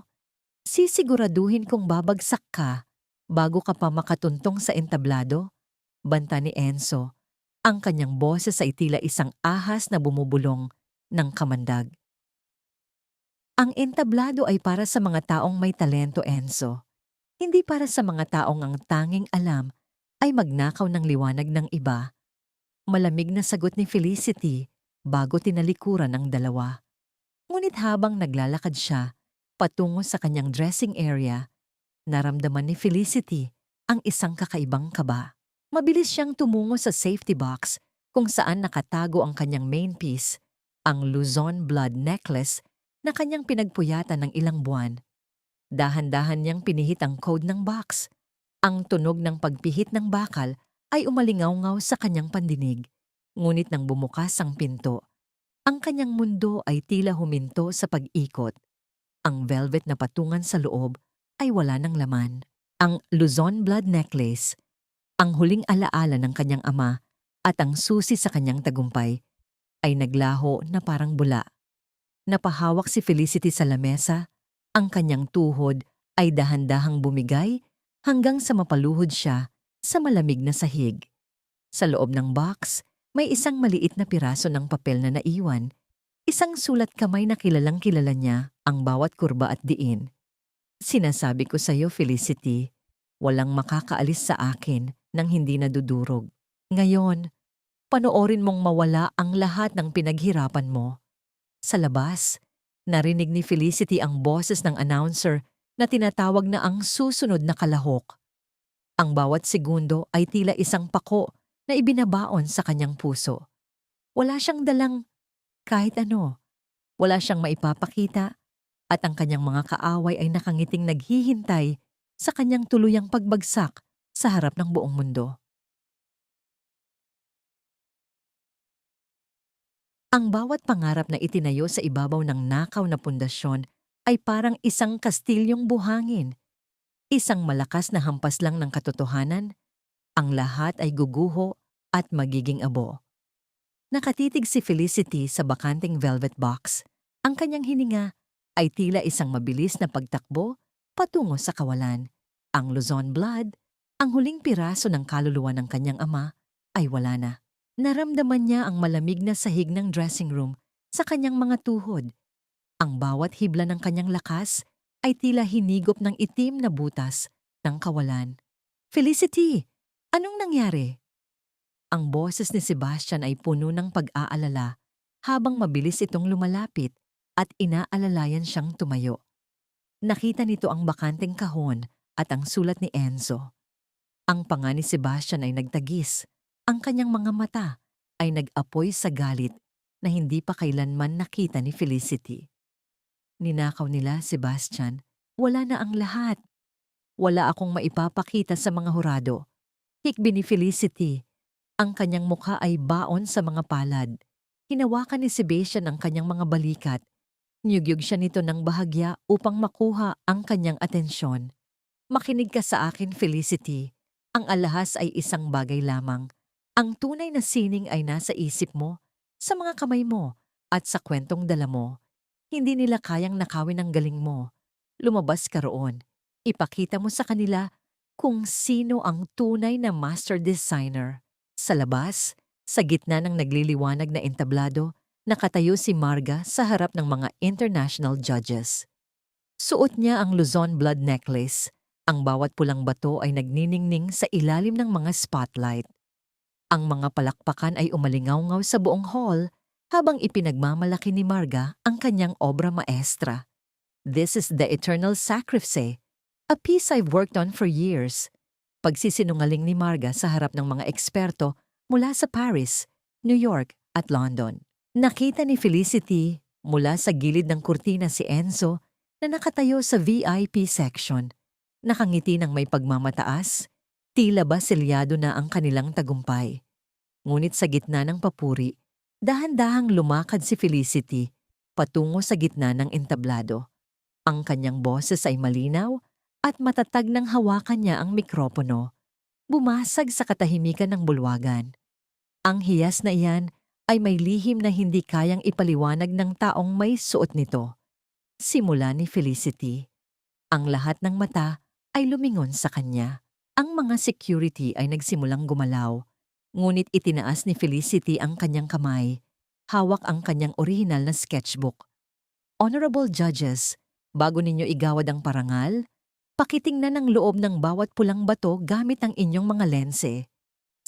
Sisiguraduhin kong babagsak ka bago ka pa makatuntong sa entablado. Banta ni Enzo. Ang kanyang boses ay tila isang ahas na bumubulong ng kamandag. Ang entablado ay para sa mga taong may talento, Enzo. Hindi para sa mga taong ang tanging alam ay magnakaw ng liwanag ng iba. Malamig na sagot ni Felicity bago tinalikuran ang dalawa. Ngunit habang naglalakad siya patungo sa kanyang dressing area, naramdaman ni Felicity ang isang kakaibang kaba. Mabilis siyang tumungo sa safety box kung saan nakatago ang kanyang main piece, ang Luzon blood necklace na kanyang pinagpuyatan ng ilang buwan. Dahan-dahan niyang pinihit ang code ng box. Ang tunog ng pagpihit ng bakal ay umalingaw-ngaw sa kanyang pandinig. Ngunit nang bumukas ang pinto, ang kanyang mundo ay tila huminto sa pag-ikot. Ang velvet na patungan sa loob ay wala ng laman. Ang Luzon blood necklace, ang huling alaala ng kanyang ama at ang susi sa kanyang tagumpay, ay naglaho na parang bula. Napahawak si Felicity sa lamesa, ang kanyang tuhod ay dahan-dahang bumigay hanggang sa mapaluhod siya sa malamig na sahig. Sa loob ng box, may isang maliit na piraso ng papel na naiwan, isang sulat kamay na kilalang-kilala niya ang bawat kurba at diin. Sinasabi ko sa iyo, Felicity, walang makakaalis sa akin nang hindi nadudurog. Ngayon, panoorin mong mawala ang lahat ng pinaghirapan mo. Sa labas, narinig ni Felicity ang boses ng announcer na tinatawag na ang susunod na kalahok. Ang bawat segundo ay tila isang pako na ibinabaon sa kanyang puso. Wala siyang dalang kahit ano. Wala siyang maipapakita at ang kanyang mga kaaway ay nakangiting naghihintay sa kanyang tuluyang pagbagsak sa harap ng buong mundo. Ang bawat pangarap na itinayo sa ibabaw ng nakaw na pundasyon ay parang isang kastilyong buhangin, isang malakas na hampas lang ng katotohanan, ang lahat ay guguho at magiging abo. Nakatitig si Felicity sa bakanting velvet box. Ang kanyang hininga ay tila isang mabilis na pagtakbo patungo sa kawalan. Ang Luzon blood, ang huling piraso ng kaluluwa ng kanyang ama, ay wala na. Naramdaman niya ang malamig na sahig ng dressing room sa kanyang mga tuhod. Ang bawat hibla ng kanyang lakas ay tila hinigop ng itim na butas ng kawalan. Felicity, anong nangyari? Ang boses ni Sebastian ay puno ng pag-aalala habang mabilis itong lumalapit at inaalalayan siyang tumayo. Nakita nito ang bakanteng kahon at ang sulat ni Enzo. Ang panga ni Sebastian ay nagtagis. Ang kanyang mga mata ay nag-apoy sa galit na hindi pa kailanman nakita ni Felicity. Ninakaw nila, Sebastian. Wala na ang lahat. Wala akong maipapakita sa mga hurado. Hikbi ni Felicity. Ang kanyang mukha ay baon sa mga palad. Hinawakan ni Sebastian ang kanyang mga balikat. Niyugyug siya nito ng bahagya upang makuha ang kanyang atensyon. Makinig ka sa akin, Felicity. Ang alahas ay isang bagay lamang. Ang tunay na sining ay nasa isip mo, sa mga kamay mo, at sa kwentong dala mo. Hindi nila kayang nakawin ang galing mo. Lumabas ka roon. Ipakita mo sa kanila kung sino ang tunay na master designer. Sa labas, sa gitna ng nagliliwanag na entablado, nakatayo si Marga sa harap ng mga international judges. Suot niya ang Luzon blood necklace. Ang bawat pulang bato ay nagniningning sa ilalim ng mga spotlight. Ang mga palakpakan ay umalingaw-ngaw sa buong hall habang ipinagmamalaki ni Marga ang kanyang obra maestra. This is the eternal sacrifice, a piece I've worked on for years. Pagsisinungaling ni Marga sa harap ng mga eksperto mula sa Paris, New York at London. Nakita ni Felicity mula sa gilid ng kurtina si Enzo na nakatayo sa VIP section. Nakangiti ng may pagmamataas, tila ba selyado na ang kanilang tagumpay. Ngunit sa gitna ng papuri, dahan-dahang lumakad si Felicity patungo sa gitna ng entablado. Ang kanyang boses ay malinaw at matatag nang hawakan niya ang mikropono. Bumasag sa katahimikan ng bulwagan. Ang hiyas na iyan ay may lihim na hindi kayang ipaliwanag ng taong may suot nito. Simula ni Felicity. Ang lahat ng mata ay lumingon sa kanya. Ang mga security ay nagsimulang gumalaw. Ngunit itinaas ni Felicity ang kanyang kamay. Hawak ang kanyang orihinal na sketchbook. Honorable judges, bago ninyo igawad ang parangal, pakitingnan ang loob ng bawat pulang bato gamit ang inyong mga lense.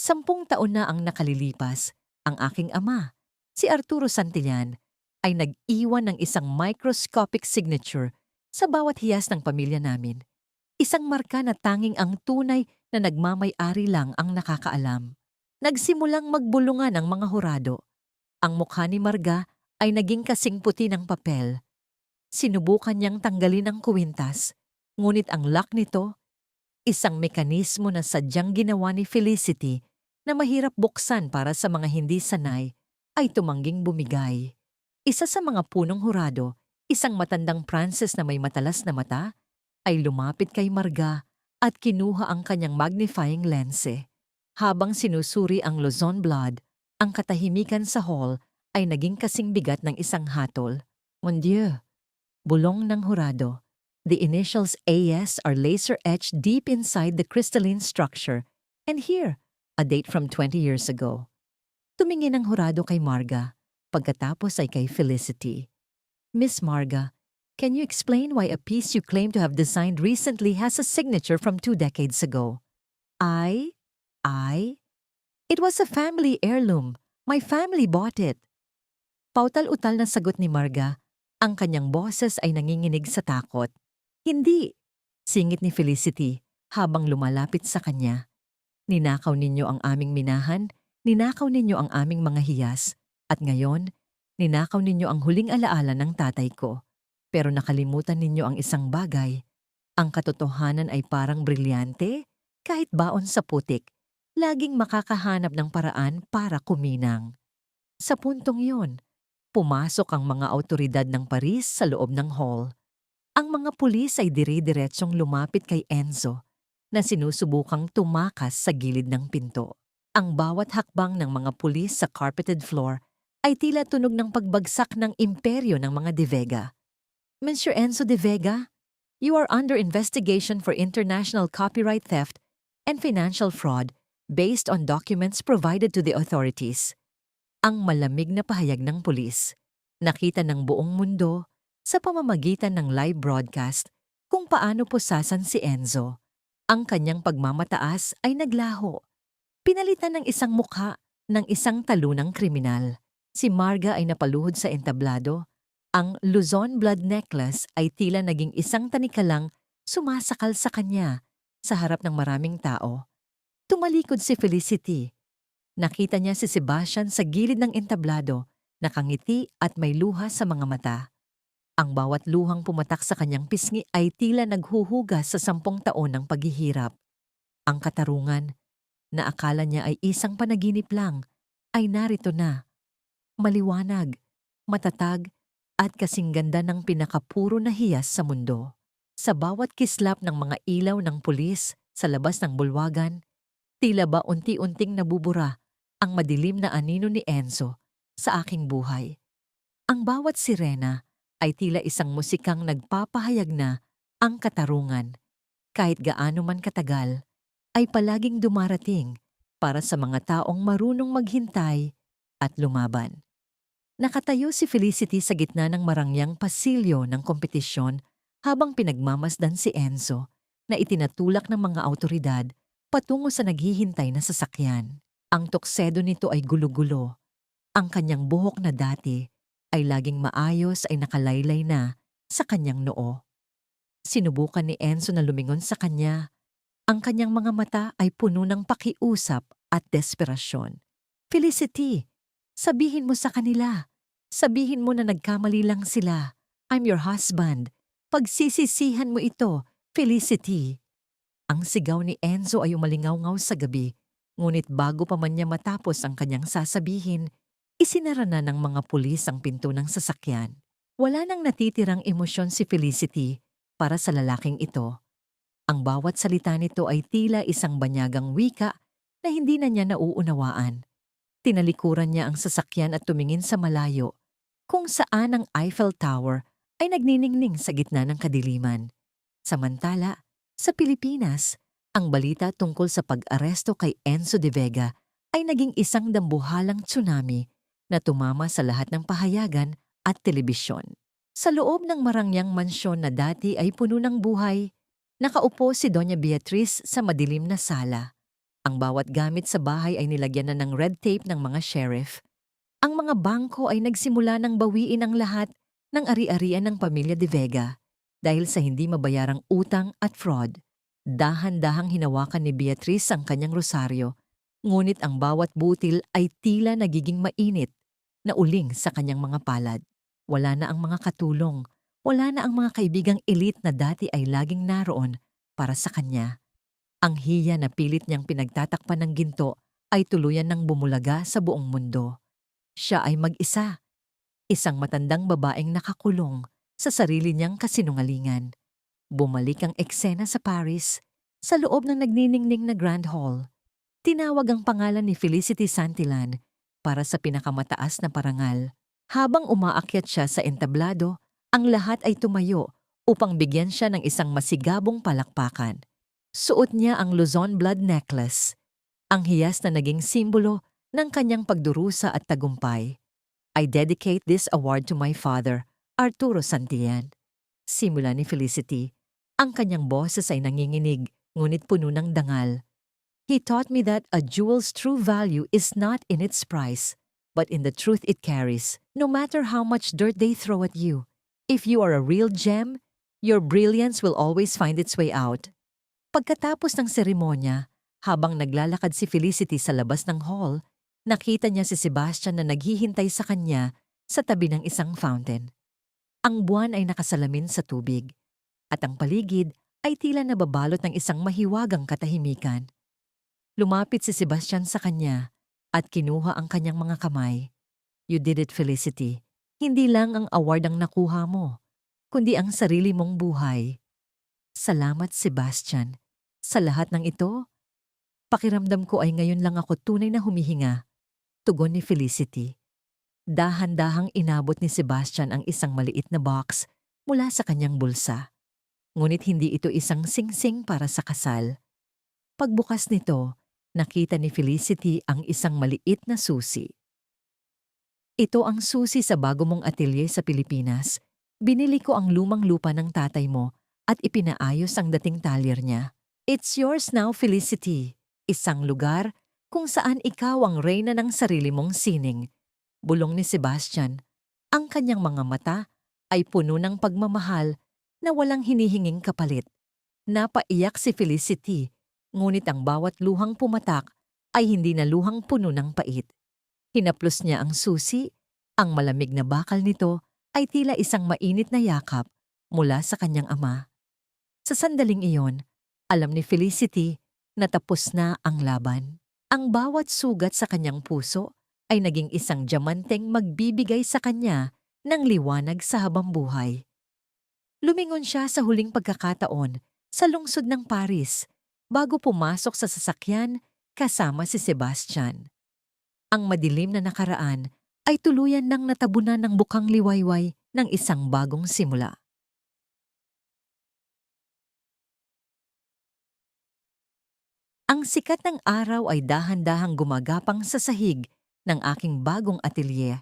10 taon na ang nakalilipas, ang aking ama, si Arturo Santillan, ay nag-iwan ng isang microscopic signature sa bawat hiyas ng pamilya namin. Isang marka na tanging ang tunay na nagmamay-ari lang ang nakakaalam. Nagsimulang magbulungan ang mga hurado. Ang mukha ni Marga ay naging kasing puti ng papel. Sinubukan niyang tanggalin ang kuwintas, ngunit ang lock nito, isang mekanismo na sadyang ginawa ni Felicity na mahirap buksan para sa mga hindi sanay, ay tumangging bumigay. Isa sa mga punong hurado, isang matandang Pranses na may matalas na mata, ay lumapit kay Marga at kinuha ang kanyang magnifying lense. Habang sinusuri ang Luzon blood, ang katahimikan sa hall ay naging kasing bigat ng isang hatol. Mon Dieu! Bulong ng hurado. The initials AS are laser-etched deep inside the crystalline structure. And here, a date from 20 years ago. Tumingin ang hurado kay Marga, pagkatapos ay kay Felicity. Miss Marga, can you explain why a piece you claim to have designed recently has a signature from 2 decades ago? It was a family heirloom. My family bought it. Pautal-utal na sagot ni Marga. Ang kanyang boses ay nanginginig sa takot. Hindi, singit ni Felicity habang lumalapit sa kanya. Ninakaw ninyo ang aming minahan, ninakaw ninyo ang aming mga hiyas. At ngayon, ninakaw ninyo ang huling alaala ng tatay ko. Pero nakalimutan ninyo ang isang bagay. Ang katotohanan ay parang brilyante, kahit baon sa putik, laging makakahanap ng paraan para kuminang. Sa puntong yon, pumasok ang mga awtoridad ng Paris sa loob ng hall. Ang mga pulis ay dire-diretsong lumapit kay Enzo na sinusubukang tumakas sa gilid ng pinto. Ang bawat hakbang ng mga pulis sa carpeted floor ay tila tunog ng pagbagsak ng imperyo ng mga De Vega. Mr. Enzo De Vega, you are under investigation for international copyright theft and financial fraud based on documents provided to the authorities. Ang malamig na pahayag ng pulis, nakita ng buong mundo sa pamamagitan ng live broadcast kung paano pusasan si Enzo. Ang kanyang pagmamataas ay naglaho. Pinalitan ng isang mukha ng isang talunang kriminal. Si Marga ay napaluhod sa entablado. Ang Luzon blood necklace ay tila naging isang tanikalang sumasakal sa kanya sa harap ng maraming tao. Tumalikod si Felicity. Nakita niya si Sebastian sa gilid ng entablado, nakangiti at may luha sa mga mata. Ang bawat luhang pumatak sa kanyang pisngi ay tila naghuhugas sa 10 taon ng paghihirap. Ang katarungan, na akala niya ay isang panaginip lang, ay narito na. Maliwanag, matatag, at kasing ganda ng pinakapuro na hiyas sa mundo. Sa bawat kislap ng mga ilaw ng pulis sa labas ng bulwagan, tila ba unti-unting nabubura ang madilim na anino ni Enzo sa aking buhay. Ang bawat sirena ay tila isang musikang nagpapahayag na ang katarungan, kahit gaano man katagal, ay palaging dumarating para sa mga taong marunong maghintay at lumaban. Nakatayo si Felicity sa gitna ng marangyang pasilyo ng kompetisyon habang pinagmamasdan si Enzo na itinatulak ng mga awtoridad patungo sa naghihintay na sasakyan. Ang tuksedo nito ay gulo-gulo. Ang kanyang buhok na dati ay laging maayos ay nakalaylay na sa kanyang noo. Sinubukan ni Enzo na lumingon sa kanya. Ang kanyang mga mata ay puno ng pakiusap at desperasyon. Felicity, sabihin mo sa kanila. Sabihin mo na nagkamali lang sila. I'm your husband. Pagsisisihan mo ito, Felicity. Ang sigaw ni Enzo ay umalingaw-ngaw sa gabi. Ngunit bago pa man niya matapos ang kanyang sasabihin, isinara na ng mga pulis ang pinto ng sasakyan. Wala nang natitirang emosyon si Felicity para sa lalaking ito. Ang bawat salita nito ay tila isang banyagang wika na hindi na niya nauunawaan. Tinalikuran niya ang sasakyan at tumingin sa malayo, kung saan ang Eiffel Tower ay nagniningning sa gitna ng kadiliman. Samantala, sa Pilipinas, ang balita tungkol sa pag-aresto kay Enzo De Vega ay naging isang dambuhalang tsunami na tumama sa lahat ng pahayagan at telebisyon. Sa loob ng marangyang mansyon na dati ay puno ng buhay, nakaupo si Doña Beatriz sa madilim na sala. Ang bawat gamit sa bahay ay nilagyan na ng red tape ng mga sheriff. Ang mga bangko ay nagsimula ng bawiin ang lahat ng ari-arian ng pamilya De Vega dahil sa hindi mabayarang utang at fraud. Dahan-dahang hinawakan ni Beatriz ang kanyang rosaryo, ngunit ang bawat butil ay tila nagiging mainit na uling sa kanyang mga palad. Wala na ang mga katulong, wala na ang mga kaibigang elite na dati ay laging naroon para sa kanya. Ang hiya na pilit niyang pinagtatakpan ng ginto ay tuluyan ng bumulaga sa buong mundo. Siya ay mag-isa, isang matandang babaeng nakakulong sa sarili niyang kasinungalingan. Bumalik ang eksena sa Paris, sa loob ng nagniningning na Grand Hall. Tinawag ang pangalan ni Felicity Santillan para sa pinakamataas na parangal. Habang umaakyat siya sa entablado, ang lahat ay tumayo upang bigyan siya ng isang masigabong palakpakan. Suot niya ang Luzon blood necklace, ang hiyas na naging simbolo ng kanyang pagdurusa at tagumpay. I dedicate this award to my father, Arturo Santillan. Simula ni Felicity. Ang kanyang boses ay nanginginig, ngunit puno ng dangal. He taught me that a jewel's true value is not in its price, but in the truth it carries, no matter how much dirt they throw at you. If you are a real gem, your brilliance will always find its way out. Pagkatapos ng seremonya, habang naglalakad si Felicity sa labas ng hall, Nakita niya si Sebastian na naghihintay sa kanya sa tabi ng isang fountain. Ang buwan ay nakasalamin sa tubig, at ang paligid ay tila nababalot ng isang mahiwagang katahimikan. Lumapit si Sebastian sa kanya at kinuha ang kanyang mga kamay. You did it, Felicity. Hindi lang ang award ang nakuha mo, kundi ang sarili mong buhay. Salamat, Sebastian. Sa lahat ng ito, pakiramdam ko ay ngayon lang ako tunay na humihinga. Tugon ni Felicity. Dahan-dahang inabot ni Sebastian ang isang maliit na box mula sa kanyang bulsa. Ngunit hindi ito isang singsing para sa kasal. Pagbukas nito, nakita ni Felicity ang isang maliit na susi. Ito ang susi sa bago mong atelier sa Pilipinas. Binili ko ang lumang lupa ng tatay mo at ipinaayos ang dating talyer niya. It's yours now, Felicity. Isang lugar kung saan ikaw ang reyna ng sarili mong sining. Bulong ni Sebastian. Ang kanyang mga mata ay puno ng pagmamahal na walang hinihinging kapalit. Napaiyak si Felicity, ngunit ang bawat luhang pumatak ay hindi na luhang puno ng pait. Hinaplos niya ang susi, ang malamig na bakal nito ay tila isang mainit na yakap mula sa kanyang ama. Sa sandaling iyon, alam ni Felicity na tapos na ang laban. Ang bawat sugat sa kanyang puso ay naging isang diamanteng magbibigay sa kanya ng liwanag sa habang buhay. Lumingon siya sa huling pagkakataon sa lungsod ng Paris bago pumasok sa sasakyan kasama si Sebastian. Ang madilim na nakaraan ay tuluyan ng natabunan ng bukang liwayway ng isang bagong simula. Ang sikat ng araw ay dahan-dahang gumagapang sa sahig ng aking bagong atelier,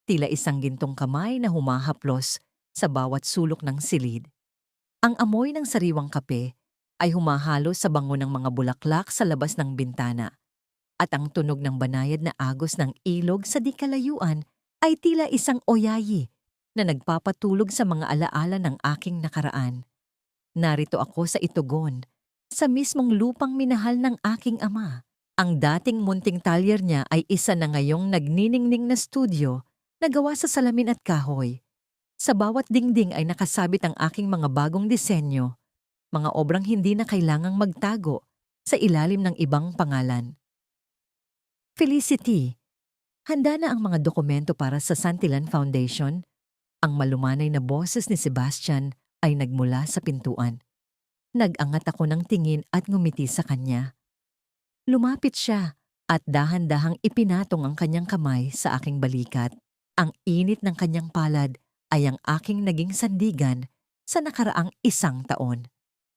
tila isang gintong kamay na humahaplos sa bawat sulok ng silid. Ang amoy ng sariwang kape ay humahalo sa bango ng mga bulaklak sa labas ng bintana, at ang tunog ng banayad na agos ng ilog sa di kalayuan ay tila isang oyayi na nagpapatulog sa mga alaala ng aking nakaraan. Narito ako sa Itugon, sa mismong lupang minahal ng aking ama. Ang dating munting talyer niya ay isa na ngayong nagniningning na studio na gawa sa salamin at kahoy. Sa bawat dingding ay nakasabit ang aking mga bagong disenyo, mga obrang hindi na kailangang magtago sa ilalim ng ibang pangalan. Felicity, handa na ang mga dokumento para sa Santillan Foundation. Ang malumanay na boses ni Sebastian ay nagmula sa pintuan. Nag-angat ako ng tingin at ngumiti sa kanya. Lumapit siya at dahan-dahang ipinatong ang kanyang kamay sa aking balikat. Ang init ng kanyang palad ay ang aking naging sandigan sa nakaraang 1 taon.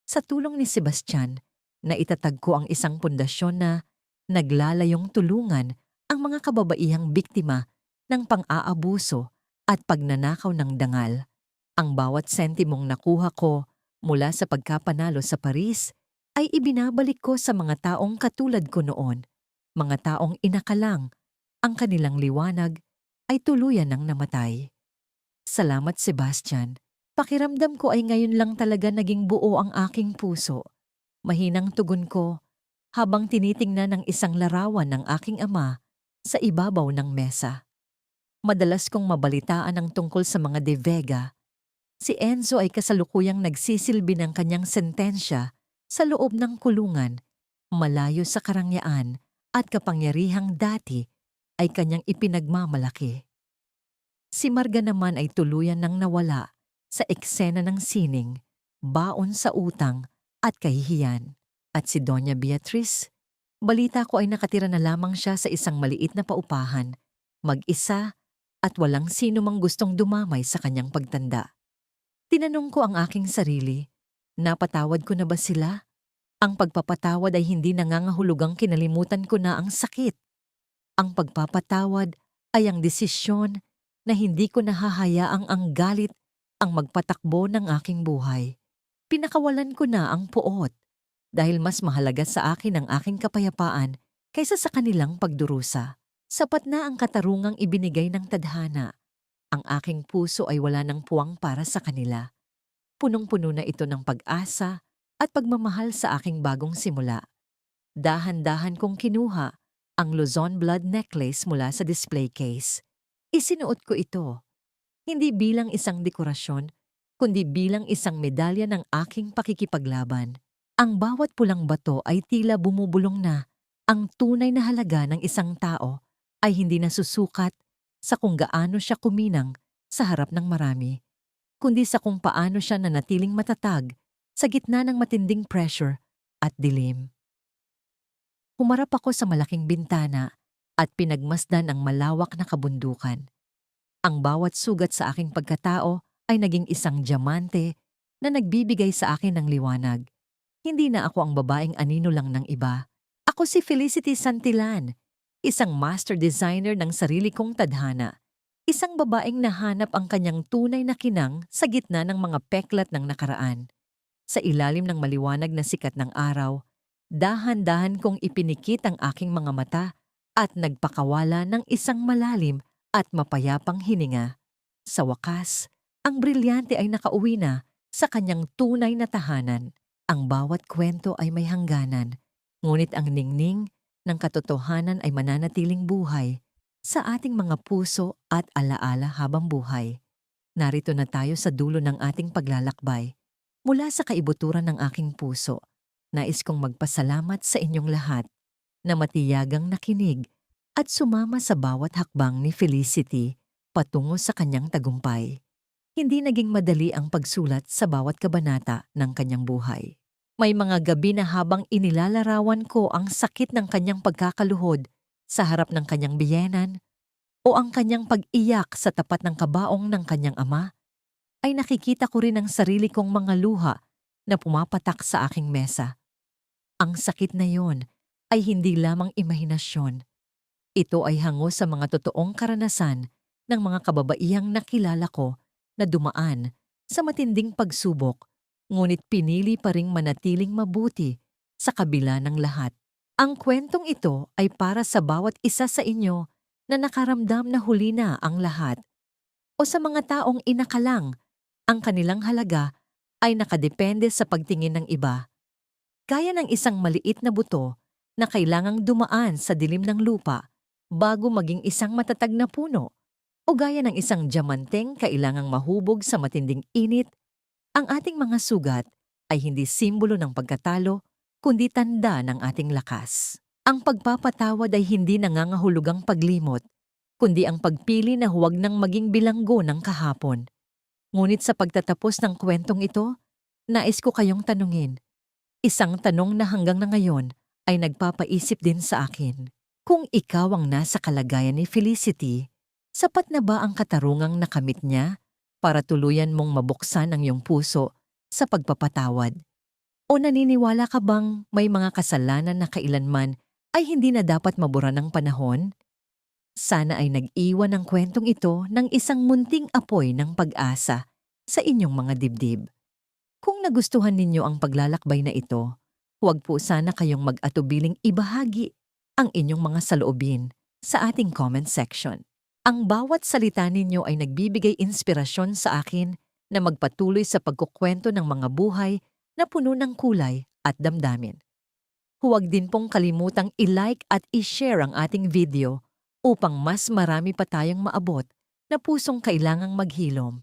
Sa tulong ni Sebastian, naitatag ko ang isang pundasyon na naglalayong tulungan ang mga kababaihang biktima ng pang-aabuso at pagnanakaw ng dangal. Ang bawat sentimong nakuha ko mula sa pagkapanalo sa Paris ay ibinabalik ko sa mga taong katulad ko noon, mga taong inakalang ang kanilang liwanag ay tuluyan ng namatay. Salamat, Sebastian. Pakiramdam ko ay ngayon lang talaga naging buo ang aking puso. Mahinang tugon ko habang tinitingnan ng isang larawan ng aking ama sa ibabaw ng mesa. Madalas kong mabalitaan ang tungkol sa mga De Vega. Si Enzo ay kasalukuyang nagsisilbi ng kanyang sentensya sa loob ng kulungan, malayo sa karangyaan at kapangyarihang dati ay kanyang ipinagmamalaki. Si Marga naman ay tuluyan ng nawala sa eksena ng sining, baon sa utang at kahihiyan. At si Doña Beatriz, balita ko ay nakatira na lamang siya sa isang maliit na paupahan, mag-isa at walang sino mang gustong dumamay sa kanyang pagtanda. Tinanong ko ang aking sarili, napatawad ko na ba sila? Ang pagpapatawad ay hindi nangangahulugang kinalimutan ko na ang sakit. Ang pagpapatawad ay ang desisyon na hindi ko nahahayaang ang galit ang magpatakbo ng aking buhay. Pinakawalan ko na ang puot dahil mas mahalaga sa akin ang aking kapayapaan kaysa sa kanilang pagdurusa. Sapat na ang katarungang ibinigay ng tadhana. Ang aking puso ay wala ng puwang para sa kanila. Punong-puno na ito ng pag-asa at pagmamahal sa aking bagong simula. Dahan-dahan kong kinuha ang Luzon blood necklace mula sa display case. Isinuot ko ito, hindi bilang isang dekorasyon, kundi bilang isang medalya ng aking pakikipaglaban. Ang bawat pulang bato ay tila bumubulong na. Ang tunay na halaga ng isang tao ay hindi nasusukat sa kung gaano siya kuminang sa harap ng marami, kundi sa kung paano siya nanatiling matatag sa gitna ng matinding pressure at dilim. Humarap ako sa malaking bintana at pinagmasdan ang malawak na kabundukan. Ang bawat sugat sa aking pagkatao ay naging isang diamante na nagbibigay sa akin ng liwanag. Hindi na ako ang babaeng anino lang ng iba. Ako si Felicity Santillan, isang master designer ng sarili kong tadhana. Isang babaeng nahanap ang kanyang tunay na kinang sa gitna ng mga peklat ng nakaraan. Sa ilalim ng maliwanag na sikat ng araw, dahan-dahan kong ipinikit ang aking mga mata at nagpakawala ng isang malalim at mapayapang hininga. Sa wakas, ang brilyante ay nakauwi na sa kanyang tunay na tahanan. Ang bawat kwento ay may hangganan, ngunit ang ningning ng katotohanan ay mananatiling buhay sa ating mga puso at alaala habang buhay. Narito na tayo sa dulo ng ating paglalakbay. Mula sa kaibuturan ng aking puso, nais kong magpasalamat sa inyong lahat na matiyagang nakinig at sumama sa bawat hakbang ni Felicity patungo sa kanyang tagumpay. Hindi naging madali ang pagsulat sa bawat kabanata ng kanyang buhay. May mga gabi na habang inilalarawan ko ang sakit ng kanyang pagkakaluhod sa harap ng kanyang biyenan o ang kanyang pag-iyak sa tapat ng kabaong ng kanyang ama, ay nakikita ko rin ang sarili kong mga luha na pumapatak sa aking mesa. Ang sakit na yon ay hindi lamang imahinasyon. Ito ay hango sa mga totoong karanasan ng mga kababaihang nakilala ko na dumaan sa matinding pagsubok, ngunit pinili pa ring manatiling mabuti sa kabila ng lahat. Ang kwentong ito ay para sa bawat isa sa inyo na nakaramdam na huli na ang lahat, o sa mga taong inakalang ang kanilang halaga ay nakadepende sa pagtingin ng iba. Gaya ng isang maliit na buto na kailangang dumaan sa dilim ng lupa bago maging isang matatag na puno, o gaya ng isang diamanteng kailangang mahubog sa matinding init, ang ating mga sugat ay hindi simbolo ng pagkatalo, kundi tanda ng ating lakas. Ang pagpapatawad ay hindi nangangahulugang paglimot, kundi ang pagpili na huwag nang maging bilanggo ng kahapon. Ngunit sa pagtatapos ng kwentong ito, nais ko kayong tanungin. Isang tanong na hanggang na ngayon ay nagpapaisip din sa akin. Kung ikaw ang nasa kalagayan ni Felicity, sapat na ba ang katarungang nakamit niya para tuluyan mong mabuksan ang iyong puso sa pagpapatawad? O naniniwala ka bang may mga kasalanan na kailanman ay hindi na dapat mabura ng panahon? Sana ay nag-iwan ang kwentong ito ng isang munting apoy ng pag-asa sa inyong mga dibdib. Kung nagustuhan ninyo ang paglalakbay na ito, huwag po sana kayong mag-atubiling ibahagi ang inyong mga saloobin sa ating comment section. Ang bawat salita ninyo ay nagbibigay inspirasyon sa akin na magpatuloy sa pagkukwento ng mga buhay na puno ng kulay at damdamin. Huwag din pong kalimutang i-like at i-share ang ating video upang mas marami pa tayong maabot na pusong kailangang maghilom.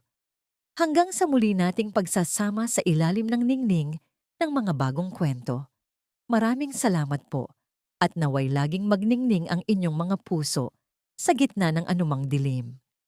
Hanggang sa muli nating pagsasama sa ilalim ng ningning ng mga bagong kwento. Maraming salamat po at naway laging magningning ang inyong mga puso sa gitna ng anumang dilim.